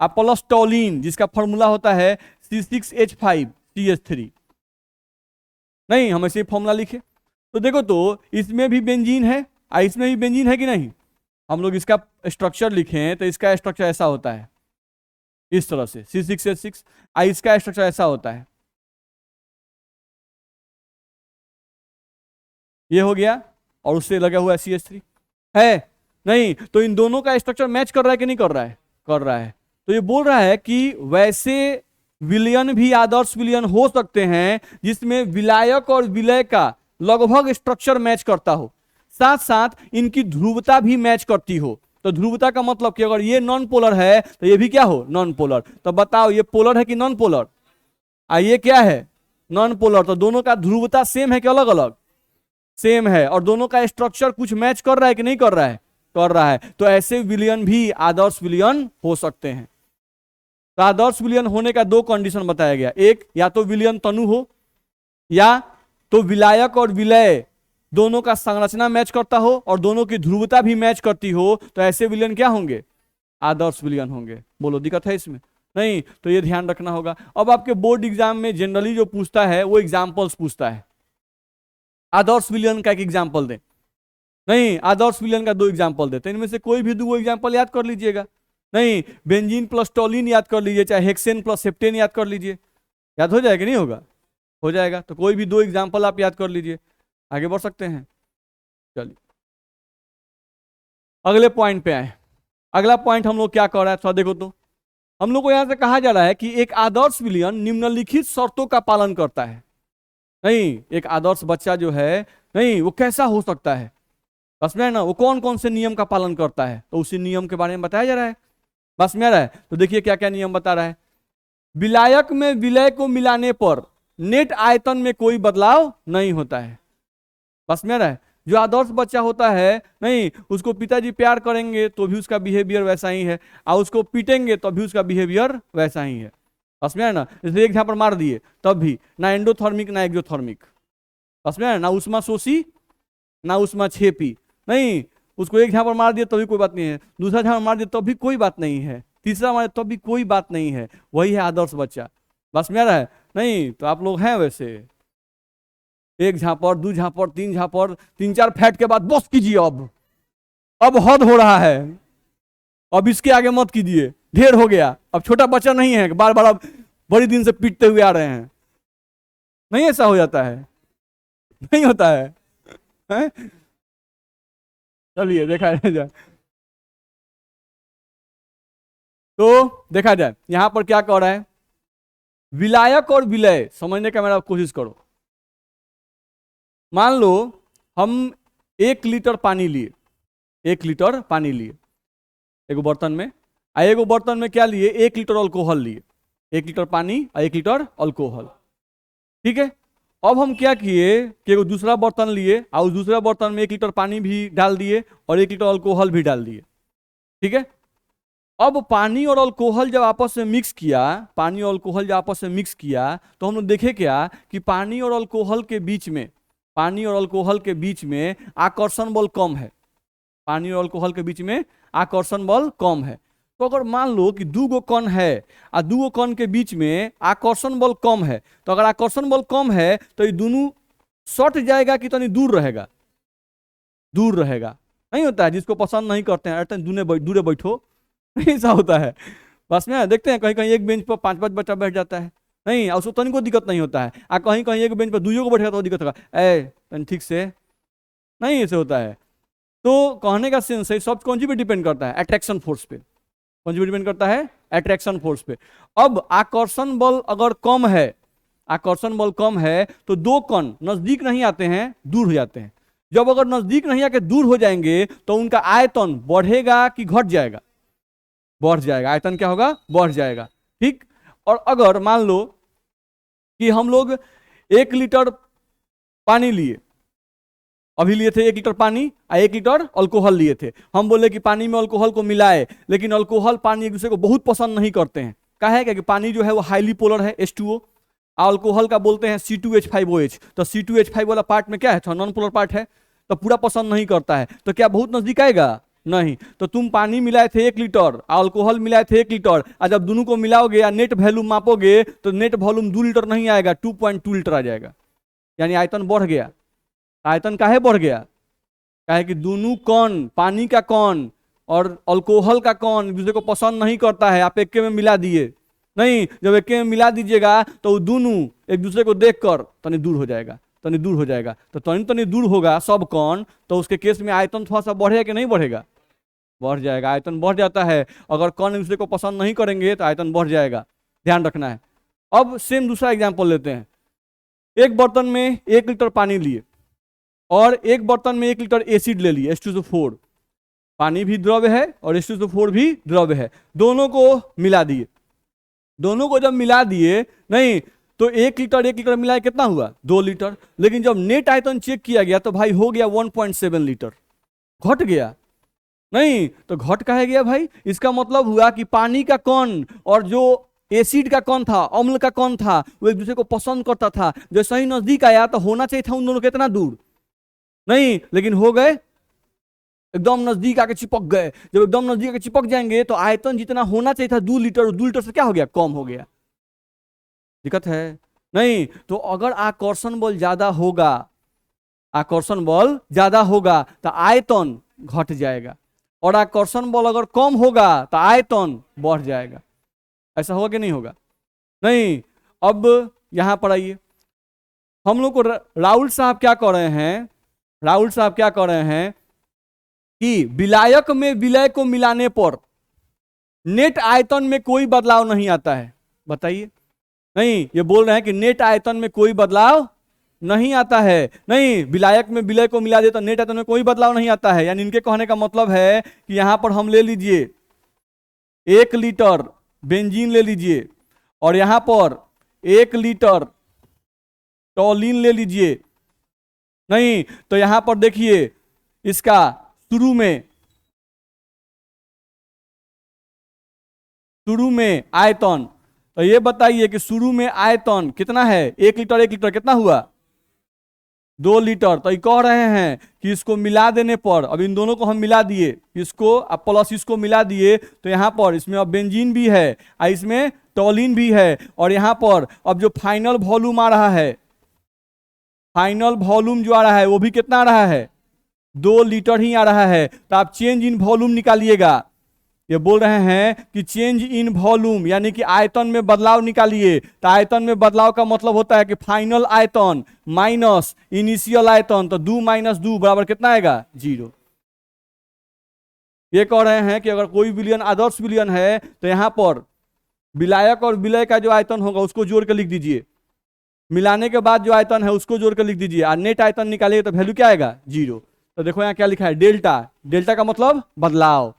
प्लस टॉलिन जिसका फॉर्मूला होता है C6H5CH3। नहीं, हम ऐसे फॉर्मूला लिखे तो देखो तो इसमें भी बेंजीन है और इसमें भी बेंजीन है कि नहीं। हम लोग इसका स्ट्रक्चर लिखें तो इसका स्ट्रक्चर ऐसा होता है, इस तरह से C6H6, इसका स्ट्रक्चर ऐसा होता है, ये हो गया, और उससे लगा हुआ है CH3 है। नहीं, तो इन दोनों का स्ट्रक्चर मैच कर रहा है कि नहीं कर रहा है, कर रहा है। तो ये बोल रहा है कि वैसे विलयन भी आदर्श विलयन हो सकते हैं जिसमें विलायक और विलय का लगभग स्ट्रक्चर मैच करता हो, साथ साथ इनकी ध्रुवता भी मैच करती हो। तो ध्रुवता का मतलब कि अगर ये नॉन पोलर है तो ये भी क्या हो, नॉन पोलर। तो बताओ ये पोलर है कि नॉन पोलर, ये क्या है, नॉन पोलर। तो दोनों का ध्रुवता सेम है कि अलग अलग, सेम है। और दोनों का स्ट्रक्चर कुछ मैच कर रहा है कि नहीं कर रहा है, कर रहा है। तो ऐसे विलयन भी आदर्श विलयन हो सकते हैं। तो आदर्श विलयन होने का दो कंडीशन बताया गया, एक या तो विलयन तनु हो, या तो विलायक और विलय दोनों का संरचना मैच करता हो और दोनों की ध्रुवता भी मैच करती हो, तो ऐसे विलयन क्या होंगे, आदर्श विलयन होंगे। बोलो दिक्कत है इसमें, नहीं? तो ये ध्यान रखना होगा। अब आपके बोर्ड एग्जाम में जनरली जो पूछता है वो एग्जाम्पल्स पूछता है। आदर्श विलयन का एक एग्जाम्पल दे, नहीं आदर्श विलयन का दो एग्जाम्पल देते हैं, इनमें से कोई भी दो एग्जाम्पल याद कर लीजिएगा। नहीं, बेंजीन प्लस टोलिन याद कर लीजिए, चाहे हेक्सेन प्लस सेप्टेन याद कर लीजिए, याद हो जाएगा नहीं होगा, हो जाएगा। तो कोई भी दो एग्जाम्पल आप याद कर लीजिए, आगे बढ़ सकते हैं। चलिए अगले पॉइंट पे आए। अगला पॉइंट हम लोग क्या कर रहा है, थोड़ा देखो तो। हम लोग को यहां से कहा जा रहा है कि एक आदर्श विलयन निम्नलिखित शर्तों का पालन करता है। नहीं, एक आदर्श बच्चा जो है, नहीं वो कैसा हो सकता है, बस में है ना, वो कौन कौन से नियम का पालन करता है, तो उसी नियम के बारे में बताया जा रहा है। बस में आ रहा है, तो देखिए क्या क्या नियम बता रहा है। विलायक में विलय को मिलाने पर नेट आयतन में कोई बदलाव नहीं होता है। बस में आ रहा है। जो आदर्श बच्चा होता है, नहीं उसको पिताजी प्यार करेंगे तो भी उसका बिहेवियर वैसा ही है, और उसको पीटेंगे तो भी उसका बिहेवियर वैसा ही है। बस में है ना, जैसे एक झापड़ मार दिए तब भी ना एंडोथर्मिक ना एक्सोथर्मिक। बस में है ना, उष्मा शोषी ना उष्मा छेपी। नहीं, उसको एक झापड़ मार दिया तभी कोई बात नहीं है, दूसरा झापड़ मार दिया तब भी कोई बात नहीं है, तीसरा मार तब भी कोई बात नहीं है। वही है आदर्श बच्चा। बस में आ रहा है। नहीं तो आप लोग हैं वैसे, एक झापड़, दो झापड़, तीन झापड़, तीन चार फैट के बाद बस कीजिए, अब हद हो रहा है, अब इसके आगे मत कीजिए, ढेर हो गया। अब छोटा बच्चा नहीं है बार बार अब बड़ी दिन से पीटते हुए आ रहे हैं। नहीं ऐसा हो जाता है, नहीं होता है? चलिए देखा जाए, तो देखा जाए यहां पर क्या कह रहा है। विलायक और विलय समझने का मेरा कोशिश करो। मान लो हम 1 लीटर पानी लिए, 1 लीटर पानी लिए एगो बर्तन में, एगो बर्तन में क्या लिए, 1 लीटर अल्कोहल लिए, 1 लीटर पानी और 1 लीटर अल्कोहल। ठीक है, अब हम क्या किए कि एगो दूसरा बर्तन लिए और उस दूसरा बर्तन में 1 लीटर पानी भी डाल दिए और 1 लीटर अल्कोहल भी डाल दिए। ठीक है, अब पानी और अल्कोहल जब आपस में मिक्स किया, पानी और अल्कोहल जब आपस में मिक्स किया, तो हम लोग देखे क्या कि पानी और अल्कोहल के बीच में, पानी और अल्कोहल के बीच में आकर्षण बल कम है। पानी और अल्कोहल के बीच में आकर्षण बल कम है। तो अगर मान लो कि दो गो कण है और दो गो कण के बीच में आकर्षण बल कम है, तो अगर आकर्षण बल कम है तो ये दोनों सट जाएगा कि तनी दूर रहेगा, दूर रहेगा। नहीं होता है, जिसको पसंद नहीं करते हैं अरे दूरे बैठो, ऐसा होता है। बस में देखते हैं कहीं कहीं एक बेंच पर 5-5 बच्चा बैठ जाता है, नहीं उसको तनिक को दिक्कत नहीं होता है, कहीं कहीं एक बेंच पर दुइयों को बैठेगा तो दिक्कत होगा, ए ठीक से नहीं, ऐसे होता है। तो कहने का सेंस है, सब कौन सी पे डिपेंड करता है, अट्रैक्शन फोर्स पे। कौन सी पे डिपेंड करता है, अट्रैक्शन फोर्स पे। अब आकर्षण बल अगर कम है, आकर्षण बल कम है तो दो कण नजदीक नहीं आते हैं, दूर हो जाते हैं। जब अगर नजदीक नहीं आके दूर हो जाएंगे तो उनका आयतन बढ़ेगा कि घट जाएगा, बढ़ जाएगा। आयतन क्या होगा, बढ़ जाएगा। ठीक, और अगर मान लो कि हम लोग 1 लीटर पानी लिए, अभी लिए थे 1 लीटर पानी और 1 लीटर अल्कोहल लिए थे, हम बोले कि पानी में अल्कोहल को मिलाए, लेकिन अल्कोहल पानी एक दूसरे को बहुत पसंद नहीं करते हैं। क्या है कि पानी जो है वो हाईली पोलर है, H2O, अल्कोहल का बोलते हैं C2H5OH। तो C2H5 वाला पार्ट में क्या है, नॉन पोलर पार्ट है, तो पूरा पसंद नहीं करता है। तो क्या बहुत नजदीक आएगा, नहीं। तो तुम पानी मिलाए थे 1 लीटर, अल्कोहल मिलाए थे 1 लीटर, और जब दोनों को मिलाओगे या नेट वॉल्यूम मापोगे तो नेट वॉल्यूम 2 लीटर नहीं आएगा, 2.2 लीटर आ जाएगा। यानी आयतन बढ़ गया। आयतन काहे बढ़ गया, काहे कि दोनों कण, पानी का कण और अल्कोहल का कण एक दूसरे को पसंद नहीं करता है, आप एक में मिला दिए। नहीं, जब एक में मिला दीजिएगा तो दोनों एक दूसरे को देखकर तनी दूर हो जाएगा, तनी दूर हो जाएगा। तो तनी तनी दूर होगा सब कण, तो उसके केस में आयतन थोड़ा सा बढ़ेगा कि नहीं बढ़ेगा, बढ़ जाएगा। आयतन बढ़ जाता है, अगर कण एक दूसरे को पसंद नहीं करेंगे तो आयतन बढ़ जाएगा, ध्यान रखना है। अब सेम दूसरा एग्जांपल लेते हैं। एक बर्तन में 1 लीटर पानी लिए और एक बर्तन में 1 लीटर एसिड ले लिए H2SO4। पानी भी द्रव्य है और H2SO4 भी द्रव्य है, दोनों को मिला दिए। दोनों को जब मिला दिए नहीं तो 1 लीटर मिलाए कितना हुआ 2 लीटर, लेकिन जब नेट आयतन चेक किया गया तो भाई हो गया 1.7 लीटर, घट गया। नहीं तो घट कहा गया भाई, इसका मतलब हुआ कि पानी का कण और जो एसिड का कण था, अम्ल का कण था, वो एक दूसरे को पसंद करता था। जैसे ही नजदीक आया तो होना चाहिए था उन दोनों कितना दूर, नहीं लेकिन हो गए एकदम नजदीक आके चिपक गए। जब एकदम नजदीक आके चिपक जाएंगे तो आयतन जितना होना चाहिए था 2 लीटर, 2 लीटर से क्या हो गया, कम हो गया। दिक्कत है नहीं। तो अगर आकर्षण बल ज्यादा होगा, आकर्षण बल ज्यादा होगा तो आयतन घट जाएगा, और आकर्षण बल अगर कम होगा तो आयतन बढ़ जाएगा। ऐसा होगा कि नहीं होगा? नहीं। अब यहां पर आइए, हम लोग को राहुल साहब क्या कर रहे हैं, राहुल साहब क्या कर रहे हैं कि विलायक में विलय को मिलाने पर नेट आयतन में कोई बदलाव नहीं आता है। बताइए। नहीं, ये बोल रहे हैं कि नेट आयतन में कोई बदलाव नहीं आता है। नहीं, विलायक में विलय को मिला दे तो नेट आयतन में कोई बदलाव नहीं आता है। यानी इनके कहने का मतलब है कि यहां पर हम ले लीजिए 1 लीटर बेंजीन ले लीजिए और यहां पर 1 लीटर टॉलिन ले लीजिए। नहीं तो यहां पर देखिए इसका शुरू में आयतन, तो ये बताइए कि शुरू में आयतन कितना है, 1 लीटर, 1 लीटर कितना हुआ 2 लीटर। तो ये कह रहे हैं कि इसको मिला देने पर, अब इन दोनों को हम मिला दिए, इसको अब प्लस इसको मिला दिए, तो यहाँ पर इसमें अब बेंजीन भी है और इसमें टॉलिन भी है, और यहाँ पर अब जो फाइनल वॉल्यूम आ रहा है, फाइनल वॉल्यूम जो आ रहा है वो भी कितना आ रहा है 2 लीटर ही आ रहा है। तो आप चेंज इन वॉल्यूम निकालिएगा। ये बोल रहे हैं कि चेंज इन वॉल्यूम यानी कि आयतन में बदलाव निकालिए। तो आयतन में बदलाव का मतलब होता है कि फाइनल आयतन माइनस इनिशियल आयतन, तो 2 माइनस 2 बराबर कितना आएगा 0। ये कह रहे हैं कि अगर कोई विलयन आदर्श विलयन है तो यहां पर विलायक और विलय का जो आयतन होगा उसको जोड़ कर लिख दीजिए, मिलाने के बाद जो आयतन है उसको जोड़ कर लिख दीजिए, और नेट आयतन निकालिए तो वैल्यू क्या आएगा 0। तो देखो यहाँ क्या लिखा है, डेल्टा। डेल्टा का मतलब बदलाव,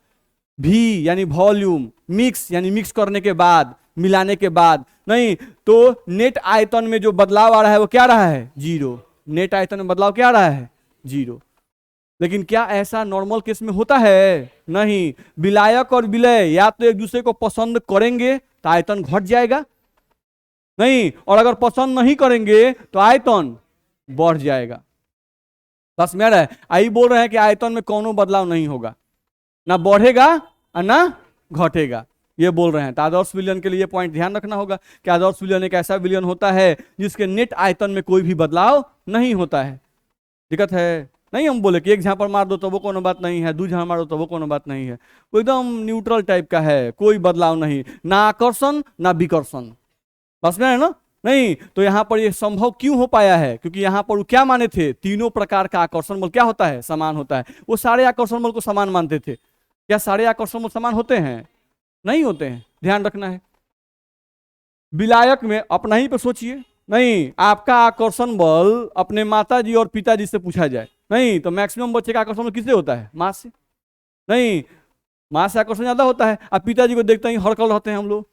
भी यानी वॉल्यूम, मिक्स यानी मिक्स करने के बाद, मिलाने के बाद। नहीं तो नेट आयतन में जो बदलाव आ रहा है वो क्या रहा है 0। नेट आयतन में बदलाव क्या आ रहा है 0। लेकिन क्या ऐसा नॉर्मल केस में होता है? नहीं। विलायक और विलय या तो एक दूसरे को पसंद करेंगे तो आयतन घट जाएगा, नहीं, और अगर पसंद नहीं करेंगे तो आयतन बढ़ जाएगा। बस मेरा है आई बोल रहे हैं कि आयतन में कोनो बदलाव नहीं होगा, ना बढ़ेगा और ना घटेगा, ये बोल रहे हैं। तो आदर्श विलयन के लिए पॉइंट ध्यान रखना होगा कि आदर्श विलयन एक ऐसा विलयन होता है जिसके नेट आयतन में कोई भी बदलाव नहीं होता है। दिक्कत है नहीं। हम बोले कि एक झापड़ मार दो तो वो कोनो बात नहीं है, 2 झापड़ मार दो तो वो कोनो बात नहीं है, वो एकदम न्यूट्रल टाइप का है, कोई बदलाव नहीं, ना आकर्षण ना विकर्षण। बस में है ना? नहीं तो यहां पर ये संभव क्यों हो पाया है? क्योंकि यहां पर वो क्या माने थे, तीनों प्रकार का आकर्षण बल क्या होता है, समान होता है। वो सारे आकर्षण बल को समान मानते थे। क्या सारे आकर्षण बल समान होते हैं? नहीं होते हैं, ध्यान रखना है। विलायक में अपना ही पे सोचिए, नहीं आपका आकर्षण बल अपने माताजी और पिताजी से पूछा जाए, नहीं तो मैक्सिमम बच्चे का आकर्षण बल किससे होता है, माँ से। नहीं, माँ से आकर्षण ज्यादा होता है। अब पिताजी को देखते ही हड़कल रहते हैं हम लोग,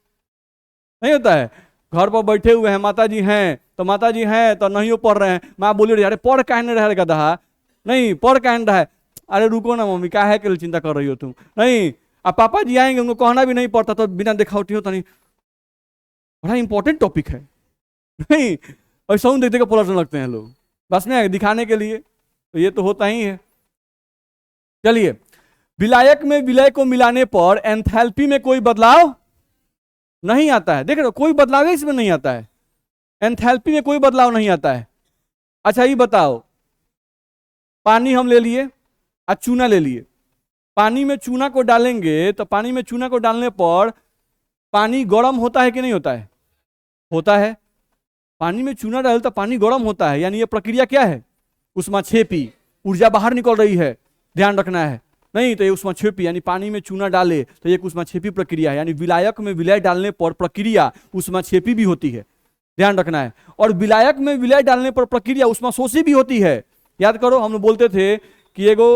नहीं होता है। घर पर बैठे हुए हैं, माताजी हैं तो नहीं वो पढ़ रहे हैं, माँ बोली रही अरे पढ़ कहने रहे गधा, नहीं पढ़ कहने रहा है, अरे रुको ना मम्मी क्या है के लिए चिंता कर रही हो तुम। नहीं, अब पापा जी आएंगे उनको कहना भी नहीं पड़ता तो बिना दिखावटी होता नहीं, बड़ा इंपॉर्टेंट टॉपिक है। नहीं ऐसा देख देख पलटने लगते हैं लोग, बस में दिखाने के लिए, तो ये तो होता ही है। चलिए, विलायक में विलय को मिलाने पर एंथैल्पी में कोई बदलाव नहीं आता है। देख रहे हो, कोई बदलाव इसमें नहीं आता है, एंथैल्पी में कोई बदलाव नहीं आता है। अच्छा ये बताओ, पानी हम ले लिए और चूना ले लिए, पानी में चूना को डालेंगे तो पानी में चूना को डालने पर पानी गर्म होता है कि नहीं होता है? होता है। पानी में चूना डाले तो पानी गर्म होता है, यानी ये प्रक्रिया क्या है, ऊष्माक्षेपी, ऊर्जा बाहर निकल रही है, ध्यान रखना है। नहीं तो ये ऊष्माक्षेपी यानी पानी में चूना डाले तो ये ऊष्माक्षेपी प्रक्रिया है, यानी विलायक में विलय डालने पर प्रक्रिया ऊष्माक्षेपी भी होती है। ध्यान रखना है। और विलायक में विलय डालने पर प्रक्रिया उष्माशोषी भी होती है। याद करो हम लोग बोलते थे कि एगो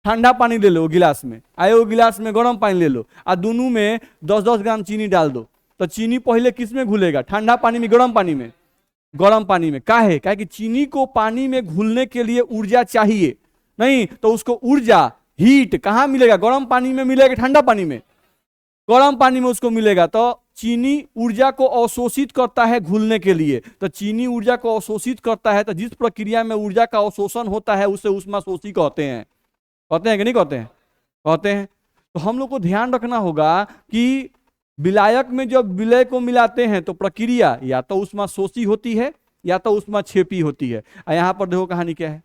ठंडा पानी ले लो गिलास में, आए वो गिलास में गर्म पानी ले लो, और दोनों में 10-10 ग्राम चीनी डाल दो, तो चीनी पहले किस में घुलेगा? ठंडा पानी में, गर्म पानी में? गर्म पानी में। काहे? कि चीनी को पानी में घुलने के लिए ऊर्जा चाहिए, नहीं तो उसको ऊर्जा, हीट कहाँ मिलेगा? गर्म पानी में मिलेगा, ठंडा पानी में? गर्म पानी में उसको मिलेगा। तो चीनी ऊर्जा को अवशोषित करता है घुलने के लिए, तो चीनी ऊर्जा को अवशोषित करता है, तो जिस प्रक्रिया में ऊर्जा का अवशोषण होता है उसे उष्माशोषी कहते हैं। कहते हैं कि नहीं कहते हैं? कहते हैं। तो हम लोग को ध्यान रखना होगा कि विलायक में जब विलय को मिलाते हैं तो प्रक्रिया या तो उष्माशोषी होती है या तो उष्माक्षेपी होती है। और यहां पर देखो कहानी क्या है,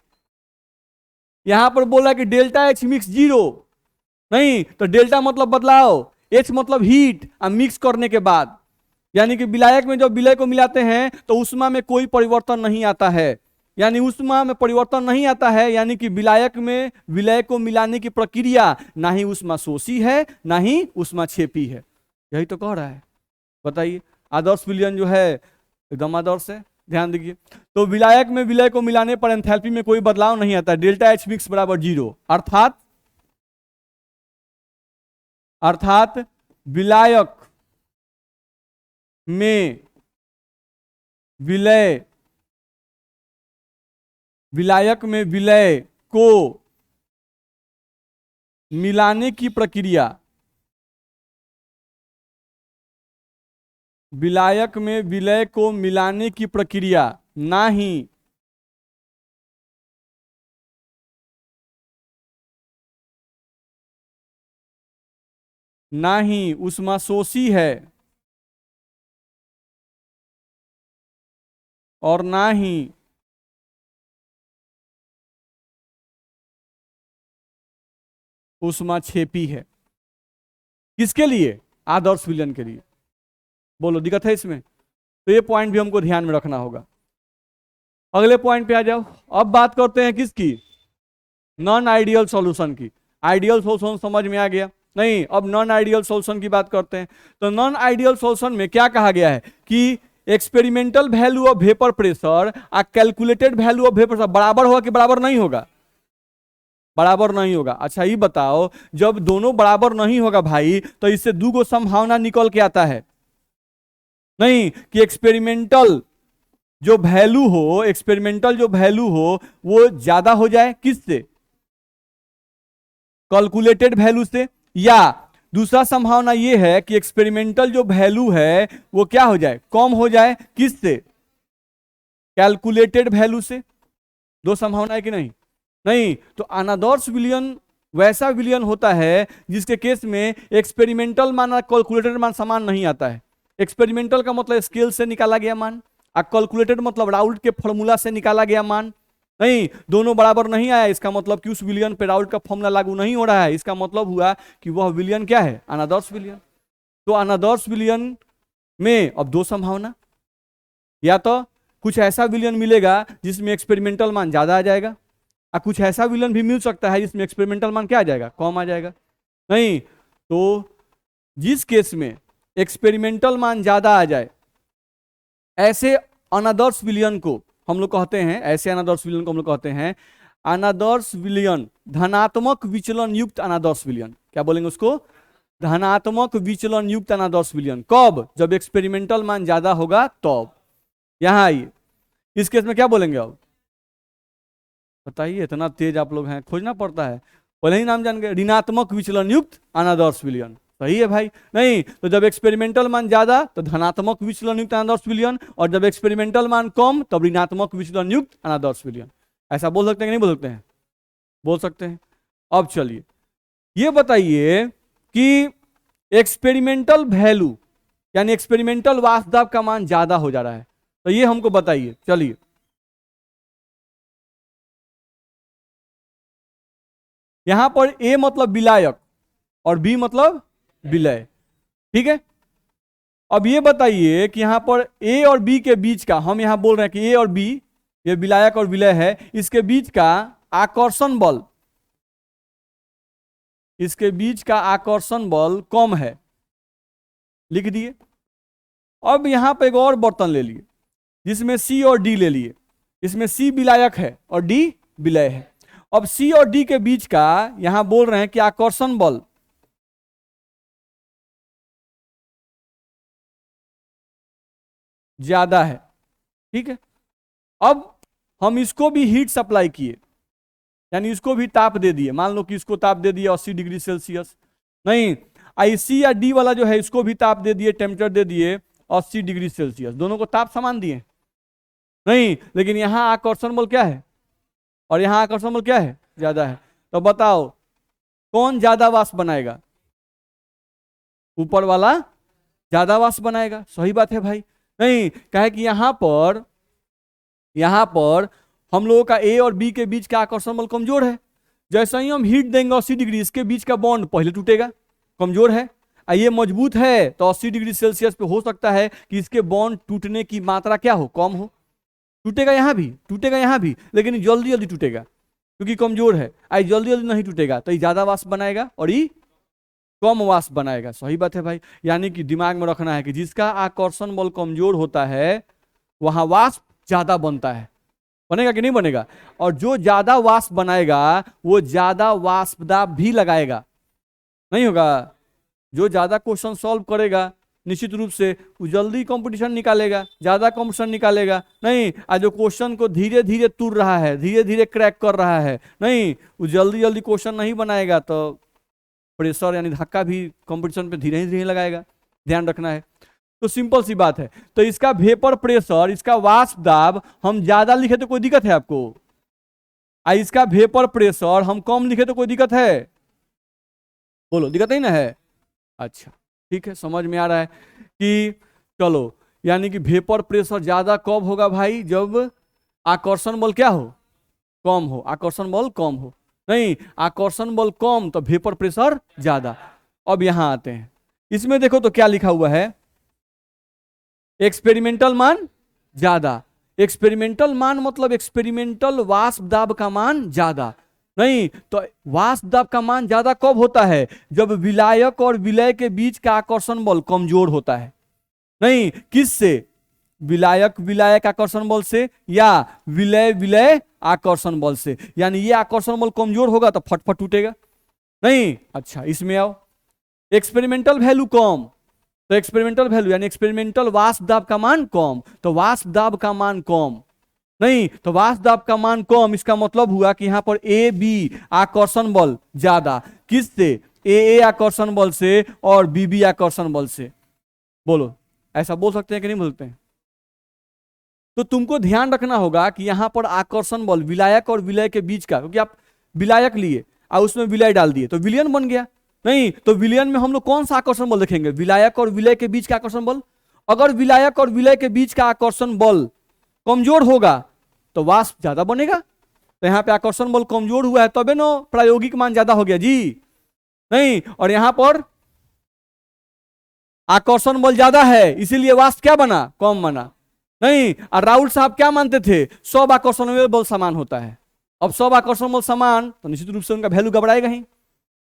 यहां पर बोला कि डेल्टा एच मिक्स 0, नहीं तो डेल्टा मतलब बदलाव, एच मतलब हीट, और मिक्स करने के बाद, यानी कि विलायक में जब विलय को मिलाते हैं तो उष्मा में कोई परिवर्तन नहीं आता है, यानी उष्मा में परिवर्तन नहीं आता है, यानी कि विलायक में विलय को मिलाने की प्रक्रिया ना ही उष्माशोषी है ना ही उष्माक्षेपी है। यही तो कह रहा है। बताइए, आदर्श विलयन जो है एकदम आदर्श है। ध्यान दीजिए, तो विलायक में विलय को मिलाने पर एंथैल्पी में कोई बदलाव नहीं आता, डेल्टा एच मिक्स बराबर 0, अर्थात विलायक में विलय को मिलाने की प्रक्रिया, विलायक में विलय को मिलाने की प्रक्रिया ना ही उष्माशोषी है और ना ही उष्माक्षेपी है। किसके लिए? आदर्श विलयन के लिए। बोलो दिक्कत है इसमें? तो ये पॉइंट भी हमको ध्यान में रखना होगा। अगले पॉइंट पे आ जाओ। अब बात करते हैं किसकी? नॉन आइडियल सॉल्यूशन की। आइडियल सॉल्यूशन समझ में आ गया? नहीं, अब नॉन आइडियल सॉल्यूशन की बात करते हैं। तो नॉन आइडियल सॉल्यूशन में क्या कहा गया है कि experimental value of vapour pressure और calculated value of vapour pressure बराबर होगा कि बराबर नहीं होगा? बराबर नहीं होगा। अच्छा ये बताओ, जब दोनों बराबर नहीं होगा भाई, तो इससे दो गो संभावना निकल के आता है, नहीं कि एक्सपेरिमेंटल जो वैल्यू हो वो ज्यादा हो जाए, किससे? कैलकुलेटेड वैल्यू से। या दूसरा संभावना ये है कि एक्सपेरिमेंटल जो वैल्यू है वो क्या हो जाए? कम हो जाए, किससे? कैलकुलेटेड वैल्यू से। दो संभावना है कि नहीं? नहीं। तो अनादर्श विलयन वैसा विलयन होता है जिसके केस में एक्सपेरिमेंटल मान और कैलकुलेटेड मान समान नहीं आता है। एक्सपेरिमेंटल का मतलब स्केल से निकाला गया मान, और कैलकुलेटेड मतलब राउल्ट के फॉर्मूला से निकाला गया मान। नहीं, दोनों बराबर नहीं आया, इसका मतलब कि उस विलयन पे राउल्ट का फॉर्मूला लागू नहीं हो रहा है। इसका मतलब हुआ कि वह विलयन क्या है? अनादर्श विलयन। तो अनादर्श विलयन में अब दो संभावना, या तो कुछ ऐसा विलयन मिलेगा जिसमें एक्सपेरिमेंटल मान ज्यादा आ जाएगा, और कुछ ऐसा विलयन भी मिल सकता है जिसमें एक्सपेरिमेंटल मान क्या आ जाएगा? कम आ जाएगा। नहीं, तो जिस केस में एक्सपेरिमेंटल मान ज्यादा आ जाए, ऐसे अनादर्श विलयन को हम लोग कहते हैं, अनादर्श विलयन, धनात्मक विचलन युक्त अनादर्श विलयन। क्या बोलेंगे उसको? धनात्मक विचलन युक्त अनादर्श विलयन। कब? जब एक्सपेरिमेंटल मान ज्यादा होगा तब। यहां आइए, इस केस में क्या बोलेंगे अब? बताइए, इतना तेज आप लोग हैं, खोजना पड़ता है। पहले ही नाम जान गए, ऋणात्मक विचलन युक्त अनादर्श विलयन। सही है भाई? नहीं, तो जब एक्सपेरिमेंटल मान ज्यादा तो धनात्मक विचलन युक्त अनादर्श विलयन, और जब एक्सपेरिमेंटल मान कम तब ऋणात्मक विचलन युक्त अनादर्श विलयन। ऐसा बोल सकते हैं कि नहीं बोल सकते हैं? बोल सकते हैं। अब चलिए ये बताइए कि एक्सपेरिमेंटल वैल्यू यानी एक्सपेरिमेंटल वास्तव का मान ज्यादा हो जा रहा है, तो ये हमको बताइए। चलिए, यहां पर ए मतलब विलायक और बी मतलब विलय, ठीक है। अब ये बताइए कि यहां पर ए और बी के बीच का, हम यहां बोल रहे हैं कि ए और बी ये विलायक और विलय है, इसके बीच का आकर्षण बल, इसके बीच का आकर्षण बल कम है, लिख दिए। अब यहां पर एक और बर्तन ले लिए, जिसमें सी और डी ले लिए, इसमें सी विलायक है और डी विलय है। अब सी और डी के बीच का यहां बोल रहे हैं कि आकर्षण बल ज्यादा है, ठीक है। अब हम इसको भी हीट सप्लाई किए, यानी इसको भी ताप दे दिए, मान लो कि इसको ताप दे दिए 80 डिग्री सेल्सियस, नहीं आईसी या डी वाला जो है इसको भी ताप दे दिए, टेम्परेचर दे दिए 80 डिग्री सेल्सियस, दोनों को ताप समान दिए, नहीं, लेकिन यहां आकर्षण बल क्या है और यहां आकर्षण बल क्या है, ज्यादा है। तो बताओ कौन ज्यादा वाष्प बनाएगा, ऊपर वाला ज्यादा वाष्प बनाएगा, सही बात है भाई। नहीं, कहे कि यहां पर हम लोगों का ए और बी के बीच का आकर्षण बल कमजोर है, जैसे ही हम हीट देंगे 80 डिग्री, इसके बीच का बॉन्ड पहले टूटेगा, कमजोर है। ये मजबूत है तो 80 डिग्री सेल्सियस पे हो सकता है कि इसके बॉन्ड टूटने की मात्रा क्या हो, कम हो, टूटेगा यहां भी, टूटेगा यहां भी, लेकिन जल्दी जल्दी टूटेगा क्योंकि कमजोर है। आई जल्दी जल्दी नहीं टूटेगा तो ये ज्यादा वाष्प बनाएगा और ये कम वाष्प बनाएगा, सही बात है भाई। यानी कि दिमाग में रखना है कि जिसका आकर्षण बल कमजोर होता है वहां वाष्प ज्यादा बनता है, बनेगा कि नहीं बनेगा, और जो ज्यादा वाष्प बनाएगा वो ज्यादा वाष्प दाब भी लगाएगा, नहीं होगा। जो ज्यादा क्वेश्चन सॉल्व करेगा निश्चित रूप से वो जल्दी कंपटीशन निकालेगा, ज्यादा कंपटीशन निकालेगा, नहीं आज जो क्वेश्चन को धीरे धीरे तुर रहा है, धीरे धीरे क्रैक कर रहा है, नहीं वो जल्दी जल्दी क्वेश्चन नहीं बनाएगा तो प्रेशर यानी धक्का भी कंपटीशन पे धीरे धीरे लगाएगा, ध्यान रखना है। तो सिंपल सी बात है। तो इसका वेपर प्रेशर, इसका वाष्प दाब हम ज्यादा लिखे तो कोई दिक्कत है आपको, इसका वेपर प्रेशर हम कम लिखे तो कोई दिक्कत है, बोलो दिक्कत नहीं ना है। अच्छा ठीक है, समझ में आ रहा है कि चलो, यानी कि वेपर प्रेशर ज्यादा कब होगा भाई, जब आकर्षण बल क्या हो, कम हो, आकर्षण बल कम हो, नहीं आकर्षण बल कम तो वेपर प्रेशर ज्यादा। अब यहां आते हैं, इसमें देखो तो क्या लिखा हुआ है, एक्सपेरिमेंटल मान ज्यादा, एक्सपेरिमेंटल मान मतलब एक्सपेरिमेंटल वाष्प दाब का मान ज्यादा, नहीं तो वाष्प दाब का मान ज्यादा कब होता है, जब विलायक और विलय के बीच का आकर्षण बल कमजोर होता है, नहीं किससे, विलायक विलायक आकर्षण बल से या विलय विलय आकर्षण बल से, यानी ये आकर्षण बल कमजोर होगा तो फटफट टूटेगा, नहीं। अच्छा इसमें आओ, एक्सपेरिमेंटल वैल्यू कम, तो एक्सपेरिमेंटल वैल्यू यानी एक्सपेरिमेंटल वाष्प दाब का मान कम, तो वाष्प दाब का मान कम, नहीं तो वाष्प दाब का मान कम, इसका मतलब हुआ कि यहां पर ए बी आकर्षण बल ज्यादा, किससे, ए आकर्षण बल से और बी बी आकर्षण बल से, बोलो ऐसा बोल सकते हैं कि नहीं बोलते हैं। तो तुमको ध्यान रखना होगा कि यहां पर आकर्षण बल विलायक और विलय के बीच का, क्योंकि आप विलायक लिए और उसमें विलय डाल दिए तो विलयन बन गया, नहीं तो विलयन में हम लोग कौन सा आकर्षण बल देखेंगे, विलायक और विलय के बीच का आकर्षण बल। अगर विलायक और विलय के बीच का आकर्षण बल कमजोर होगा तो वाष्प ज्यादा बनेगा, तो यहाँ पे आकर्षण बल कमजोर हुआ है तबे ना प्रायोगिक मान ज्यादा हो गया जी, नहीं, और यहां पर आकर्षण बल ज्यादा है इसीलिए वाष्प क्या बना, कम बना, नहीं। और राहुल साहब क्या मानते थे, सब आकर्षण बल समान होता है, अब सब आकर्षण बल समान तो निश्चित रूप से उनका वैल्यू घबराएगा ही,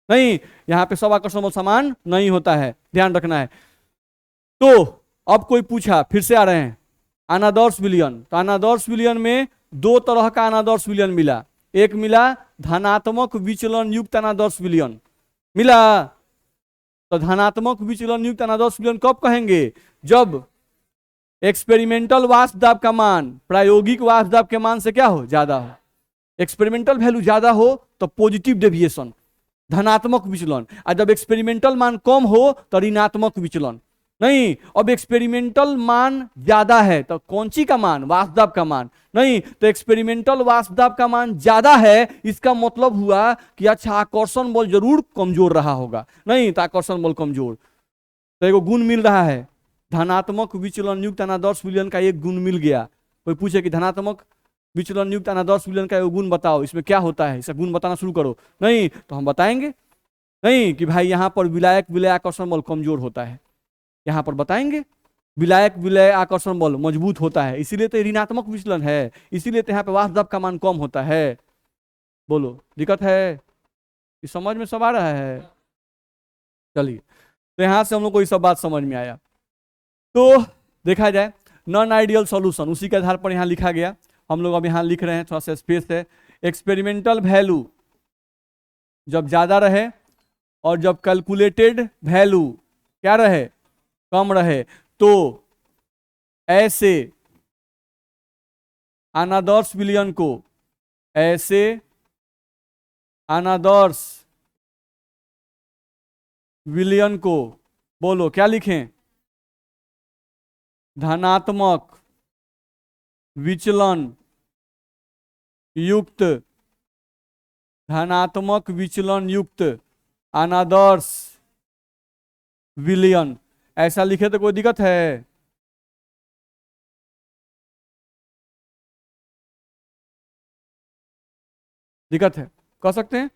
नहीं यहां पे सब आकर्षण बल समान नहीं होता है, ध्यान रखना है। तो अब कोई पूछा, फिर से आ रहे हैं अनादर्श विलयन, तो अनादर्श विलयन में दो तरह का अनादर्श विलयन मिला, एक मिला धनात्मक विचलन युक्त अनादर्श विलयन मिला, तो धनात्मक विचलन युक्त अनादर्श विलयन कब कहेंगे, जब एक्सपेरिमेंटल वाष्प दाब का मान प्रायोगिक वाष्प दाब के मान से क्या हो, ज्यादा हो, एक्सपेरिमेंटल वैल्यू ज्यादा हो तो पॉजिटिव डेविएशन धनात्मक विचलन, और जब एक्सपेरिमेंटल मान कम हो तो ऋणात्मक विचलन, नहीं। अब एक्सपेरिमेंटल मान ज्यादा है तो कौन सी का मान, वाष्प दाब का मान, नहीं तो एक्सपेरिमेंटल वाष्प दाब का मान ज्यादा है, इसका मतलब हुआ कि अच्छा आकर्षण बल जरूर कमजोर रहा होगा, नहीं तो आकर्षण बल कमजोर, तो एक गुण मिल रहा है, धनात्मक विचलन युक्त अनादर्श विलयन का एक गुण मिल गया। कोई पूछे कि धनात्मक विचलन युक्त अनादर्श विलयन का गुण बताओ, इसमें क्या होता है, इसका गुण बताना शुरू करो, नहीं तो हम बताएंगे, नहीं कि भाई यहां पर विलायक विलय आकर्षण बल कमजोर होता है, यहां पर बताएंगे विलायक विलय आकर्षण बल मजबूत होता है, इसीलिए तो ऋणात्मक विचलन है, इसीलिए तो यहाँ पे वाष्प दाब का मान कम होता है, बोलो दिक्कत है, इस समझ में सब आ रहा है। चलिए तो यहां से हम लोग को ये सब बात समझ में आया। तो देखा जाए नॉन आइडियल सॉल्यूशन, उसी के आधार पर यहाँ लिखा गया। हम लोग अब यहाँ लिख रहे हैं, थोड़ा सा स्पेस है। एक्सपेरिमेंटल वैल्यू जब ज्यादा रहे और जब कैलकुलेटेड वैल्यू क्या रहे, कम रहे, तो ऐसे अनादर्श विलयन को, ऐसे अनादर्श विलयन को बोलो क्या लिखें, धनात्मक विचलन युक्त, धनात्मक विचलन युक्त अनादर्श विलयन। ऐसा लिखे तो कोई दिक्कत है? दिक्कत है, कह सकते हैं।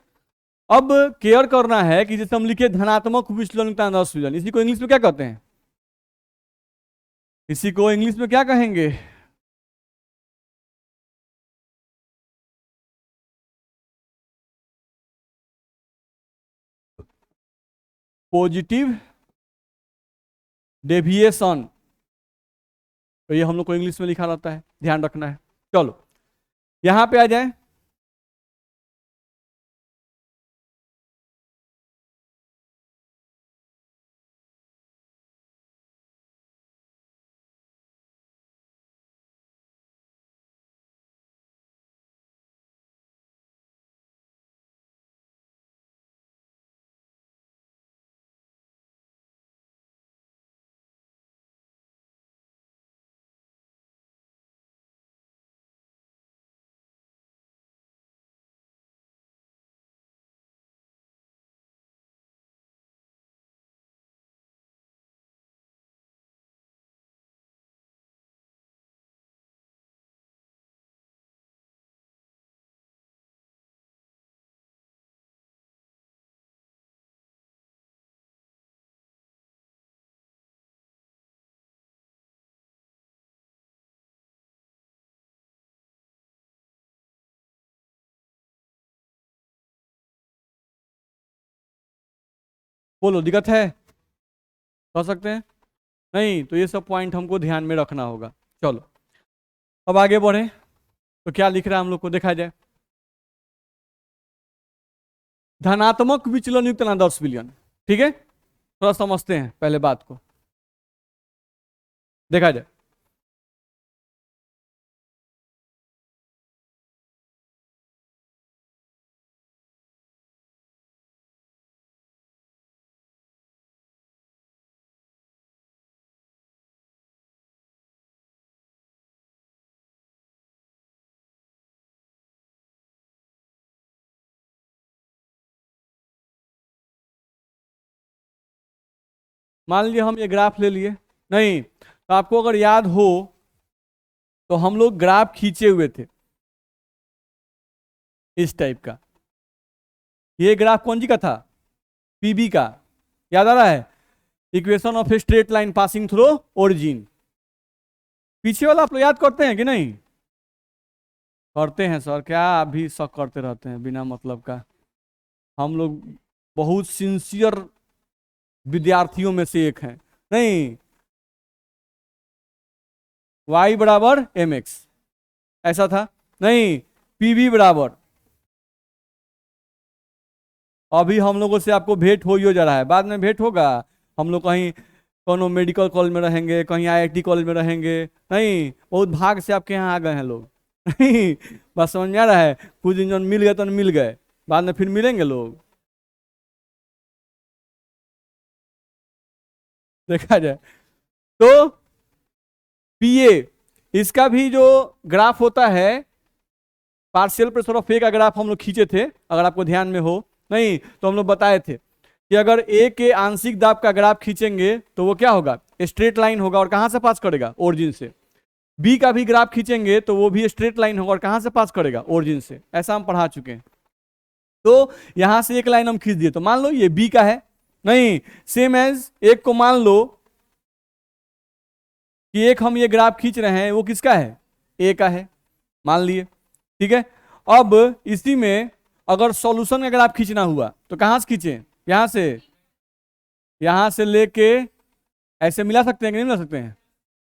अब केयर करना है कि जैसे हम लिखे धनात्मक विचलन युक्त अनादर्श विलयन, इसी को इंग्लिश में क्या कहते हैं? इसी को इंग्लिश में क्या कहेंगे? Positive deviation. तो ये हम लोग को इंग्लिश में लिखा रहता है, ध्यान रखना है। चलो यहां पे आ जाए। बोलो दिक्कत है, कह सकते हैं? नहीं तो ये सब पॉइंट हमको ध्यान में रखना होगा। चलो अब आगे बढ़े, तो क्या लिख रहा है हम लोग को देखा जाए। धनात्मक विचलन युक्त अनादर्श विलयन, ठीक है, थोड़ा समझते हैं पहले बात को, देखा जाए। मान लीजिए हम ये ग्राफ ले लिए, नहीं तो आपको अगर याद हो तो हम लोग ग्राफ खींचे हुए थे इस टाइप का। ये ग्राफ कौन जी का था? पीबी का, याद आ रहा है? Equation of a straight line passing through origin. पीछे वाला आप लोग याद करते हैं कि नहीं? करते हैं सर, क्या आप भी शक करते रहते हैं बिना मतलब का। हम लोग बहुत सिंसियर विद्यार्थियों में से एक हैं। नहीं, y बराबर mx ऐसा था, नहीं pb बराबर, अभी हम लोगों से आपको भेंट हो ही हो जा रहा है, बाद में भेंट होगा। हम लोग कहीं कोनो मेडिकल कॉलेज में रहेंगे, कहीं आईआईटी कॉलेज में रहेंगे, नहीं बहुत भाग से आपके यहाँ आ गए हैं लोग। नहीं बस समझ में आ रहा है, कुछ दिन जो मिल गए तो मिल गए, बाद में फिर मिलेंगे लोग, देखा जाए तो। पीए इसका भी जो ग्राफ होता है, पार्शियल प्रेशर ऑफ ए का ग्राफ हम लोग खींचे थे, अगर आपको ध्यान में हो। नहीं तो हम लोग बताए थे कि अगर ए के आंशिक दाब का ग्राफ खींचेंगे तो वो क्या होगा, स्ट्रेट लाइन होगा, और कहां से पास करेगा, ओरिजिन से। बी का भी ग्राफ खींचेंगे तो वो भी स्ट्रेट लाइन होगा, और कहां से पास करेगा, ओरिजिन से। ऐसा हम पढ़ा चुके हैं। तो यहां से एक लाइन हम खींच दिए, तो मान लो ये बी का है। नहीं, सेम एज एक को मान लो कि एक हम ये ग्राफ खींच रहे हैं, वो किसका है, ए का है, मान लिए, ठीक है। अब इसी में अगर सॉल्यूशन का ग्राफ खींचना हुआ तो कहां से खींचे, यहां से लेके ऐसे मिला सकते हैं कि नहीं मिला सकते हैं?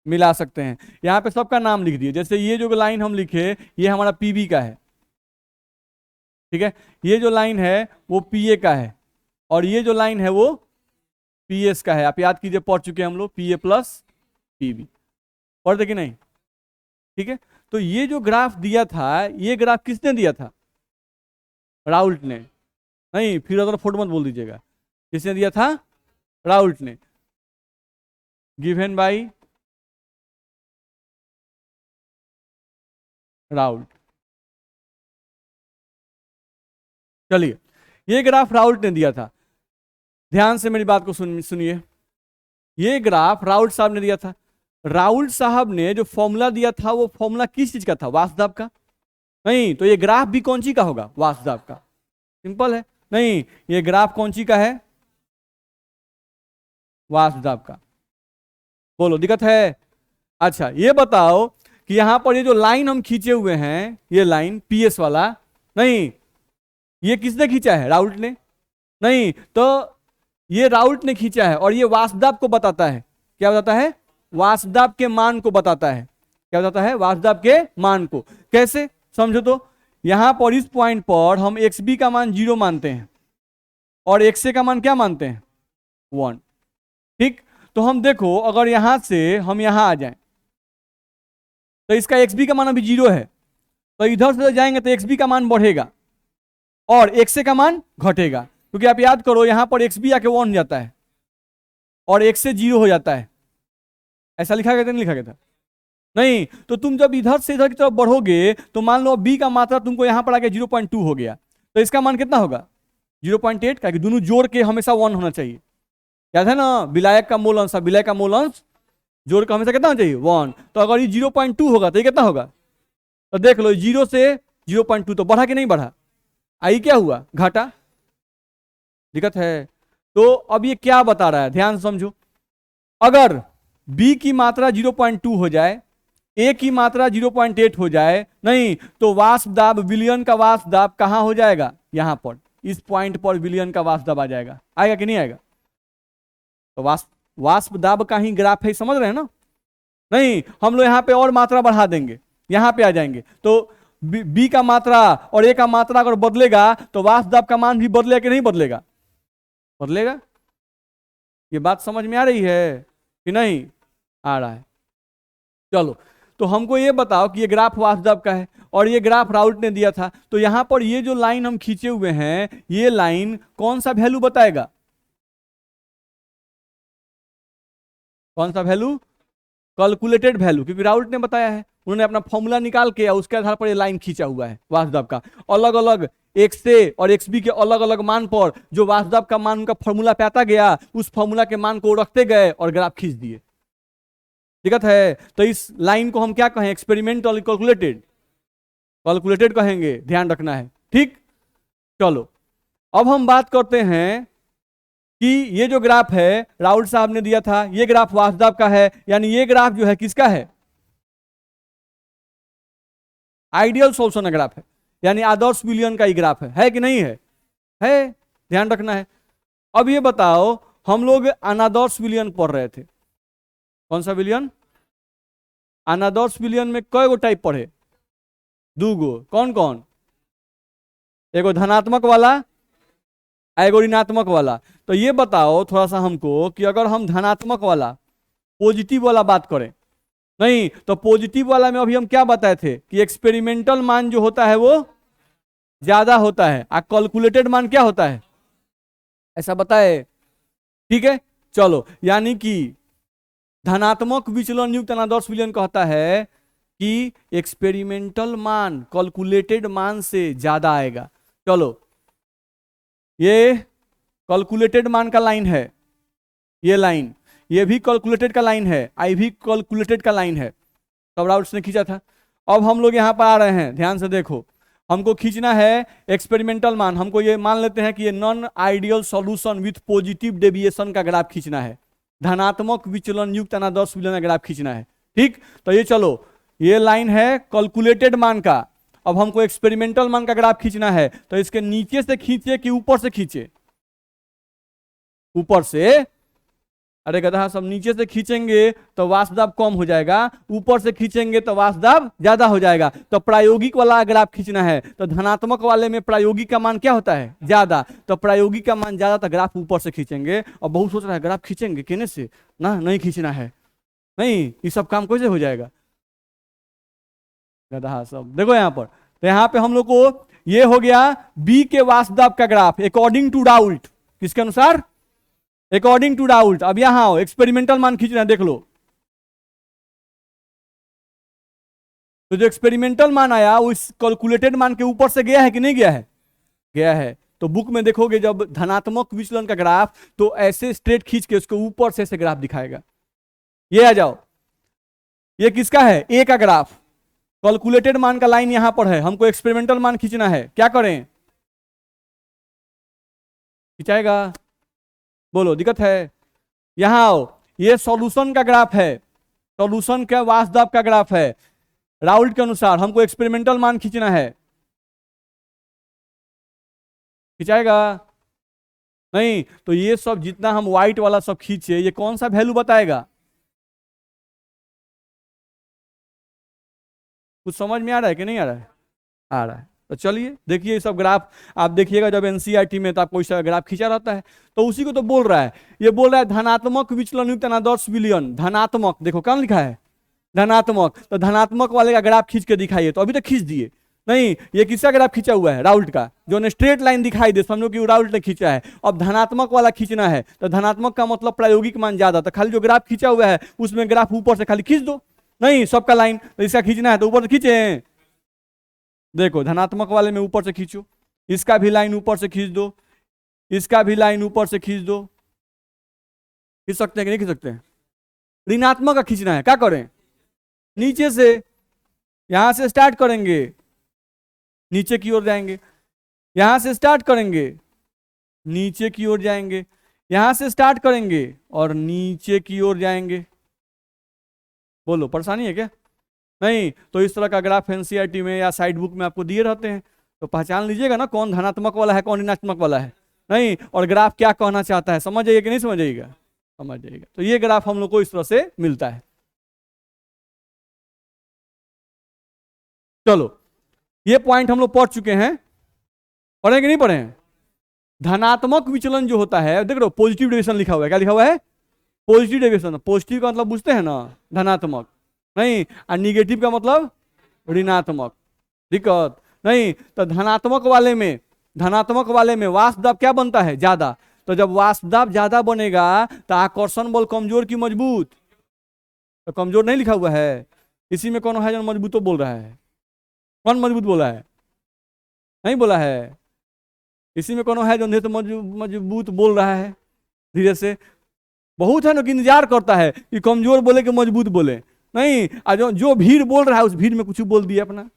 मिला सकते हैं। यहाँ पे सबका नाम लिख दिए, जैसे ये जो लाइन हम लिखे ये हमारा पीबी का है, ठीक है, ये जो लाइन है वो पीए का है, और ये जो लाइन है वो पीएस का है। आप याद कीजिए, पढ़ चुके हैं हम लोग, पीए प्लस पीबी, पढ़ते कि नहीं? ठीक है, तो ये जो ग्राफ दिया था, ये ग्राफ किसने दिया था? राउल्ट ने। नहीं, फिर अगर फोटो मत बोल दीजिएगा, किसने दिया था? राउल्ट ने। Given by Raoult. चलिए, ये ग्राफ राउल्ट ने दिया था। ध्यान से मेरी बात को सुनिए। ये ग्राफ राउल्ट साहब ने दिया था। राउल्ट साहब ने जो फॉर्मूला दिया था वो फॉर्मूला किस चीज का था? वासुदेव का? नहीं, तो ये ग्राफ भी कौन सी का होगा? वासुदेव का। सिंपल है। नहीं, ये ग्राफ कौन सी का है? वासुदेव का। बोलो, दिक्कत है? अच्छा, ये बताओ कि यहां पर ये जो लाइन हम खींचे हुए हैं, ये लाइन पीएस वाला, नहीं, ये किसने खींचा है? राउल्ट ने। नहीं, तो ये राउल्ट ने खींचा है, और ये वासुदेव को बताता है। क्या बताता है? वासुदेव के मान को बताता है। क्या बताता है? वासुदेव के मान को। कैसे? समझो तो, यहां पर इस पॉइंट पर हम एक्स बी का मान 0 मानते हैं, और एक्स ए का मान क्या मानते हैं? 1। ठीक, तो हम देखो, अगर यहां से हम यहां आ जाएं तो इसका एक्स बी का मान अभी 0 है, तो इधर से जाएंगे तो एक्स बी का मान बढ़ेगा और एक्स ए का मान घटेगा, क्योंकि आप याद करो यहां पर एक्स बी आके 1 हो जाता है और एक्स ए 0 हो जाता है। ऐसा लिखा गया था? नहीं लिखा गया था? नहीं, तो तुम जब इधर से इधर की तरफ बढ़ोगे तो मान लो बी का मात्रा तुमको यहां पर आके 0.2 हो गया, तो इसका मान कितना होगा? 0.8, क्योंकि दोनों जोड़ के हमेशा 1 होना चाहिए। याद है ना, विलायक का मूल अंश, विलय का मूल अंश जोड़ का हमेशा कितना होना चाहिए? 1। तो अगर ये 0.2 होगा तो ये कितना होगा? तो देख लो, 0 से 0.2 तो बढ़ा कि नहीं बढ़ा? आई क्या हुआ? घटा। दिक्कत है? तो अब ये क्या बता रहा है, ध्यान से समझो। अगर b की मात्रा 0.2 हो जाए, a की मात्रा 0.8 हो जाए, नहीं, तो वाष्पदाब, विलयन का वाष्पदाब कहां हो जाएगा? यहां पर, इस पॉइंट पर विलयन का वाष्पदाब आ जाएगा। आएगा कि नहीं आएगा? तो वाष्पदाब का ही ग्राफ है, समझ रहे हैं ना? नहीं, हम लोग यहाँ पे और मात्रा बढ़ा देंगे, यहाँ पे आ जाएंगे, तो बी का मात्रा और ए का मात्रा अगर बदलेगा तो वाष्पदाब का मान भी बदलेगा कि नहीं बदलेगा? बदलेगा। ये बात समझ में आ रही है कि नहीं आ रहा है? चलो, तो हमको ये बताओ कि ये ग्राफ वासुदेव का है और ये ग्राफ राउल्ट ने दिया था, तो यहां पर ये जो लाइन हम खींचे हुए हैं, ये लाइन कौन सा वैल्यू बताएगा? कौन सा वैल्यू? कैलकुलेटेड वैल्यू, क्योंकि राउल्ट ने बताया है, उन्होंने अपना फॉर्मूला निकाल के उसके आधार पर ये लाइन खींचा हुआ है वासुदेव का। अलग अलग एक्स ए और एक्स बी के अलग अलग मान पर जो वासुदेव का मान उनका फॉर्मूला पे आता गया, उस फॉर्मूला के मान को रखते गए और ग्राफ खींच दिए। दिक्कत है? तो इस लाइन को हम क्या कहें? एक्सपेरिमेंटल कैलकुलेटेड, कैलकुलेटेड कहेंगे, ध्यान रखना है। ठीक, चलो अब हम बात करते हैं कि ये जो ग्राफ है राउल्ट साहब ने दिया था, ये ग्राफ वासुदेव का है, यानी ये ग्राफ जो है किसका है? आइडियल सोल्यूशन ग्राफ है, यानी आदर्श विलयन का ही ग्राफ है कि नहीं है? है, ध्यान रखना है। अब ये बताओ, हम लोग अनादर्श विलयन पढ़ रहे थे। कौन सा विलयन? अनादर्श विलयन में कई गो टाइप पढ़े? 2 गो। कौन कौन? एगो धनात्मक वाला, एगो ऋणात्मक वाला। तो ये बताओ थोड़ा सा हमको कि अगर हम धनात्मक वाला, पॉजिटिव वाला बात करें, नहीं, तो पॉजिटिव वाला में अभी हम क्या बताए थे कि एक्सपेरिमेंटल मान जो होता है वो ज्यादा होता है और कैलकुलेटेड मान क्या होता है, ऐसा बताए। ठीक है, चलो, यानी कि धनात्मक विचलन युक्त अनादर्श विलयन कहता है कि एक्सपेरिमेंटल मान कैलकुलेटेड मान से ज्यादा आएगा। चलो, ये कैलकुलेटेड मान का लाइन है, ये लाइन, ये भी कैलकुलेटेड का लाइन है, आई भी कैलकुलेटेड का लाइन है, तब राउल्ट ने खींचा था। अब हम लोग यहां पर आ रहे हैं, ध्यान से देखो, हमको खींचना है एक्सपेरिमेंटल मान। हमको ये मान लेते हैं कि ये non ideal solution with positive deviation का ग्राफ खींचना है, धनात्मक विचलन युक्त अनादर्श विलयन का ग्राफ खींचना है। ठीक, तो ये चलो, ये लाइन है कैलकुलेटेड मान का। अब हमको एक्सपेरिमेंटल मान का ग्राफ खींचना है, तो इसके नीचे से खींचे कि ऊपर से खींचे? ऊपर से। अरे गधा, सब नीचे से खींचेंगे तो वाष्प दाब कम हो जाएगा, ऊपर से खींचेंगे तो वाष्प दाब ज्यादा हो जाएगा। तो प्रायोगिक वाला अगर आप खींचना है तो धनात्मक वाले में प्रायोगिक का मान क्या होता है? ज्यादा। तो प्रायोगिक का मान ज्यादा तो ग्राफ ऊपर से खींचेंगे। और बहुत सोच रहा है ग्राफ खींचेंगे केने से, ना नहीं खींचना है, नहीं ये सब काम कैसे हो जाएगा? गधा सब। देखो यहाँ पर, तो यहाँ पे हम लोग को ये हो गया बी के वाष्प दाब का ग्राफ अकॉर्डिंग टू राउल्ट। किसके अनुसार? According to Raoult. अब यहां आओ, एक्सपेरिमेंटल मान खींचना है, देख लो। तो जो एक्सपेरिमेंटल मान आया वो इस कैलकुलेटेड मान के ऊपर से गया है कि नहीं गया है? गया है। तो बुक में देखोगे जब धनात्मक विचलन का ग्राफ, तो ऐसे स्ट्रेट खींच के उसको ऊपर से ऐसे ग्राफ दिखाएगा। ये आ जाओ, ये किसका है? ए का ग्राफ। कैलकुलेटेड मान का लाइन यहां पर है, हमको एक्सपेरिमेंटल मान खींचना है, क्या करें? खिंचाएगा? बोलो, दिक्कत है? यहां आओ, ये सॉल्यूशन का ग्राफ है, सॉल्यूशन का वाष्प दाब का ग्राफ है। राउल्ट के अनुसार हमको एक्सपेरिमेंटल मान खींचना है, खिंचाएगा? नहीं। तो ये सब जितना हम व्हाइट वाला सब खींचे, ये कौन सा वैल्यू बताएगा? कुछ समझ में आ रहा है कि नहीं आ रहा है? आ रहा है। तो चलिए देखिए, ये सब ग्राफ आप देखिएगा जब एनसीईआरटी में, तो आपको इस ग्राफ खींचा रहता है। तो उसी को तो बोल रहा है, ये बोल रहा है धनात्मक विचलन युक्त अनादर्श विलयन। धनात्मक, देखो कहाँ लिखा है? धनात्मक। तो धनात्मक वाले का ग्राफ खींच के दिखाइए। तो अभी तक खींच दिए नहीं, ये किसका ग्राफ खींचा हुआ है? राउल्ट का। जो स्ट्रेट लाइन दिखाई दे समझो कि वो राउल्ट ने खींचा है। अब धनात्मक वाला खींचना है, तो धनात्मक का मतलब प्रायोगिक मान ज्यादा। तो खाली जो ग्राफ खींचा हुआ है उसमें ग्राफ ऊपर से खाली खींच दो, नहीं सबका लाइन। तो इसका खींचना है तो ऊपर से खींचे। देखो धनात्मक वाले में ऊपर से खींचो, इसका भी लाइन ऊपर से खींच दो, इसका भी लाइन ऊपर से खींच दो। खींच सकते हैं कि नहीं खींच सकते हैं? ऋणात्मक का खींचना है, क्या करें? नीचे से, यहां से स्टार्ट करेंगे, नीचे की ओर जाएंगे। यहां से स्टार्ट करेंगे, नीचे की ओर जाएंगे। यहां से स्टार्ट करेंगे और नीचे की ओर जाएंगे। बोलो, परेशानी है क्या? नहीं। तो इस तरह का ग्राफ एनसीईआरटी में या साइड बुक में आपको दिए रहते हैं, तो पहचान लीजिएगा ना कौन धनात्मक वाला है, कौन ऋणात्मक वाला है। नहीं, और ग्राफ क्या कहना चाहता है, समझ जाइए कि नहीं समझ जाइएगा? समझ जाइएगा। तो ये ग्राफ हम लोग को इस तरह से मिलता है। चलो, ये पॉइंट हम लोग पढ़ चुके हैं, पढ़े कि नहीं पढ़े हैं? धनात्मक विचलन जो होता है, देख लो पॉजिटिव डेविएशन लिखा हुआ है, क्या लिखा हुआ है? Positive deviation. पॉजिटिव का मतलब बुझते हैं ना, धनात्मक। नहीं, और निगेटिव का मतलब ऋणात्मक। दिक्कत नहीं। तो धनात्मक वाले में वाष्प दाब क्या बनता है? ज्यादा। तो जब वाष्प दाब ज्यादा बनेगा तो आकर्षण बल कमजोर की मजबूत? तो कमजोर नहीं लिखा हुआ है, इसी में कौन है जो मजबूत तो बोल रहा है? कौन मजबूत बोला है? नहीं बोला है। इसी में कौन है जो तो मजबूत बोल रहा है धीरे से। बहुत है ना कि इंतजार करता है कि कमजोर बोले कि मजबूत बोले। नहीं, जो भीड़ बोल रहा है उस भीड़ में कुछ बोल दिया अपना।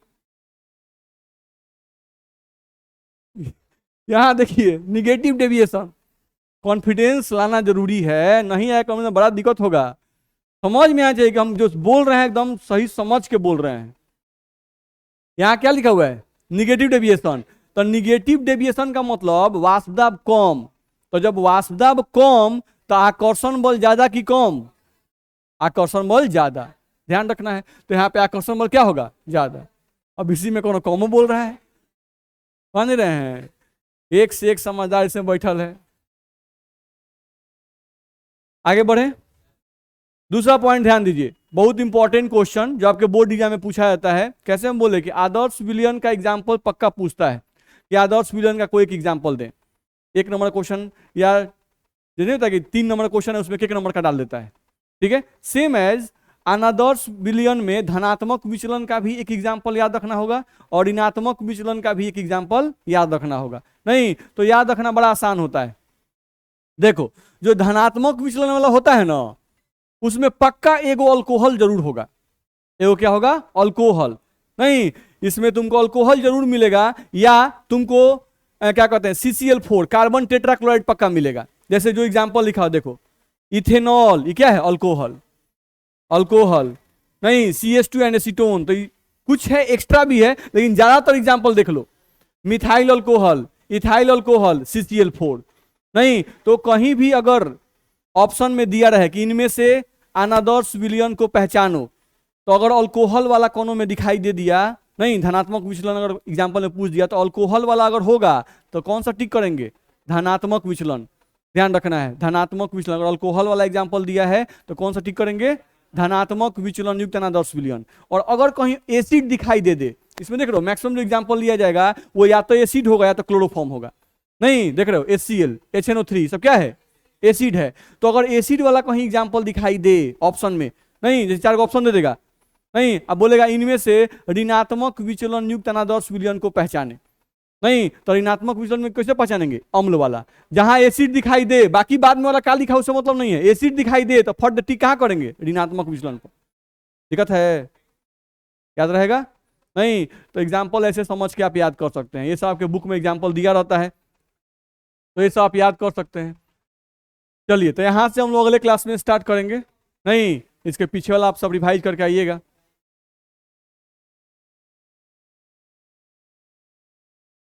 यहां देखिए निगेटिव डेविएशन, कॉन्फिडेंस लाना जरूरी है, नहीं आया कम में बड़ा दिक्कत होगा। समझ में आ जाए कि हम जो बोल रहे हैं एकदम सही समझ के बोल रहे हैं। यहां क्या लिखा हुआ है? Negative deviation. तो निगेटिव डेविएशन का मतलब वाष्प दाब कम। तो जब वाष्प दाब कम तो आकर्षण बल ज्यादा कि कम? आकर्षण बल ज्यादा, ध्यान रखना है। तो यहाँ पे आकर्षण बल क्या होगा? ज्यादा। अब इसी में कौन कम बोल रहा है? समझ रहे हैं? एक से एक समझदार इसमें बैठल है। आगे बढ़े, दूसरा पॉइंट ध्यान दीजिए, बहुत इंपॉर्टेंट क्वेश्चन जो आपके बोर्ड एग्जाम में पूछा जाता है। कैसे हम बोले कि आदर्श विलयन का एग्जाम्पल पक्का पूछता है कि आदर्श विलयन का कोई एक एग्जाम्पल दें। एक नंबर क्वेश्चन, या जैसे होता है कि 3 नंबर क्वेश्चन है उसमें एक नंबर का डाल देता है, ठीक है। सेम एज अनादर्श विलयन में धनात्मक विचलन का भी एक एग्जाम्पल याद रखना होगा और ऋणात्मक विचलन का भी एक एग्जाम्पल याद रखना होगा। नहीं तो याद रखना बड़ा आसान होता है। देखो, जो धनात्मक विचलन वाला होता है ना, उसमें पक्का एगो अल्कोहल जरूर होगा। एगो क्या होगा? अल्कोहल। नहीं, इसमें तुमको अल्कोहल जरूर मिलेगा, या तुमको क्या कहते हैं CCl4 कार्बन टेट्राक्लोराइड पक्का मिलेगा। जैसे जो एग्जाम्पल लिखा हो देखो, इथेनॉल, ये क्या है? अल्कोहल। अल्कोहल। नहीं, CH2 एंड एसीटोन। तो कुछ है एक्स्ट्रा भी है, लेकिन ज्यादातर एग्जाम्पल देख लो, methyl alcohol, ethyl alcohol, CCl4। नहीं तो कहीं भी अगर ऑप्शन में दिया रहे कि इनमें से अनदर्स विलयन को पहचानो, तो अगर अल्कोहल वाला कोनो में दिखाई दे दिया, नहीं धनात्मक विचलन अगर एग्जाम्पल में पूछ दिया तो अल्कोहल वाला अगर होगा तो कौन सा टिक करेंगे, धनात्मक विचलन। ध्यान रखना है, धनात्मक विचलन। अगर अल्कोहल वाला एग्जाम्पल दिया है तो कौन सा टिक करेंगे, धनात्मक विचलन युक्त अनादर्श विलयन। और अगर कहीं एसिड दिखाई दे दे, इसमें देख रहे हो मैक्सिमम जो एग्जाम्पल लिया जाएगा वो या तो एसिड होगा या तो क्लोरोफॉर्म होगा। नहीं देख रहे हो HCl HNO3 सब क्या है, एसिड है। तो अगर एसिड वाला कहीं एग्जाम्पल दिखाई दे ऑप्शन में, नहीं जैसे 4 ऑप्शन दे देगा, नहीं अब बोलेगा इनमें से ऋणात्मक विचलन युक्त अनादर्श विलयन को पहचाने, नहीं तो ऋणात्मक विचलन में कैसे पहचानेंगे, अम्ल वाला। जहां एसिड दिखाई दे, बाकी बाद में वाला क्या लिखा उससे मतलब नहीं है, एसिड दिखाई दे तो फट टिक कहां करेंगे, ऋणात्मक विचलन को। दिक्कत है, याद रहेगा। नहीं तो एग्जाम्पल ऐसे समझ के आप याद कर सकते हैं, ये सब आपके बुक में एग्जाम्पल दिया रहता है तो ये सब आप याद कर सकते हैं। चलिए तो यहां से हम लोग अगले क्लास में स्टार्ट करेंगे। नहीं इसके पीछे वाला आप सब रिवाइज करके आइएगा।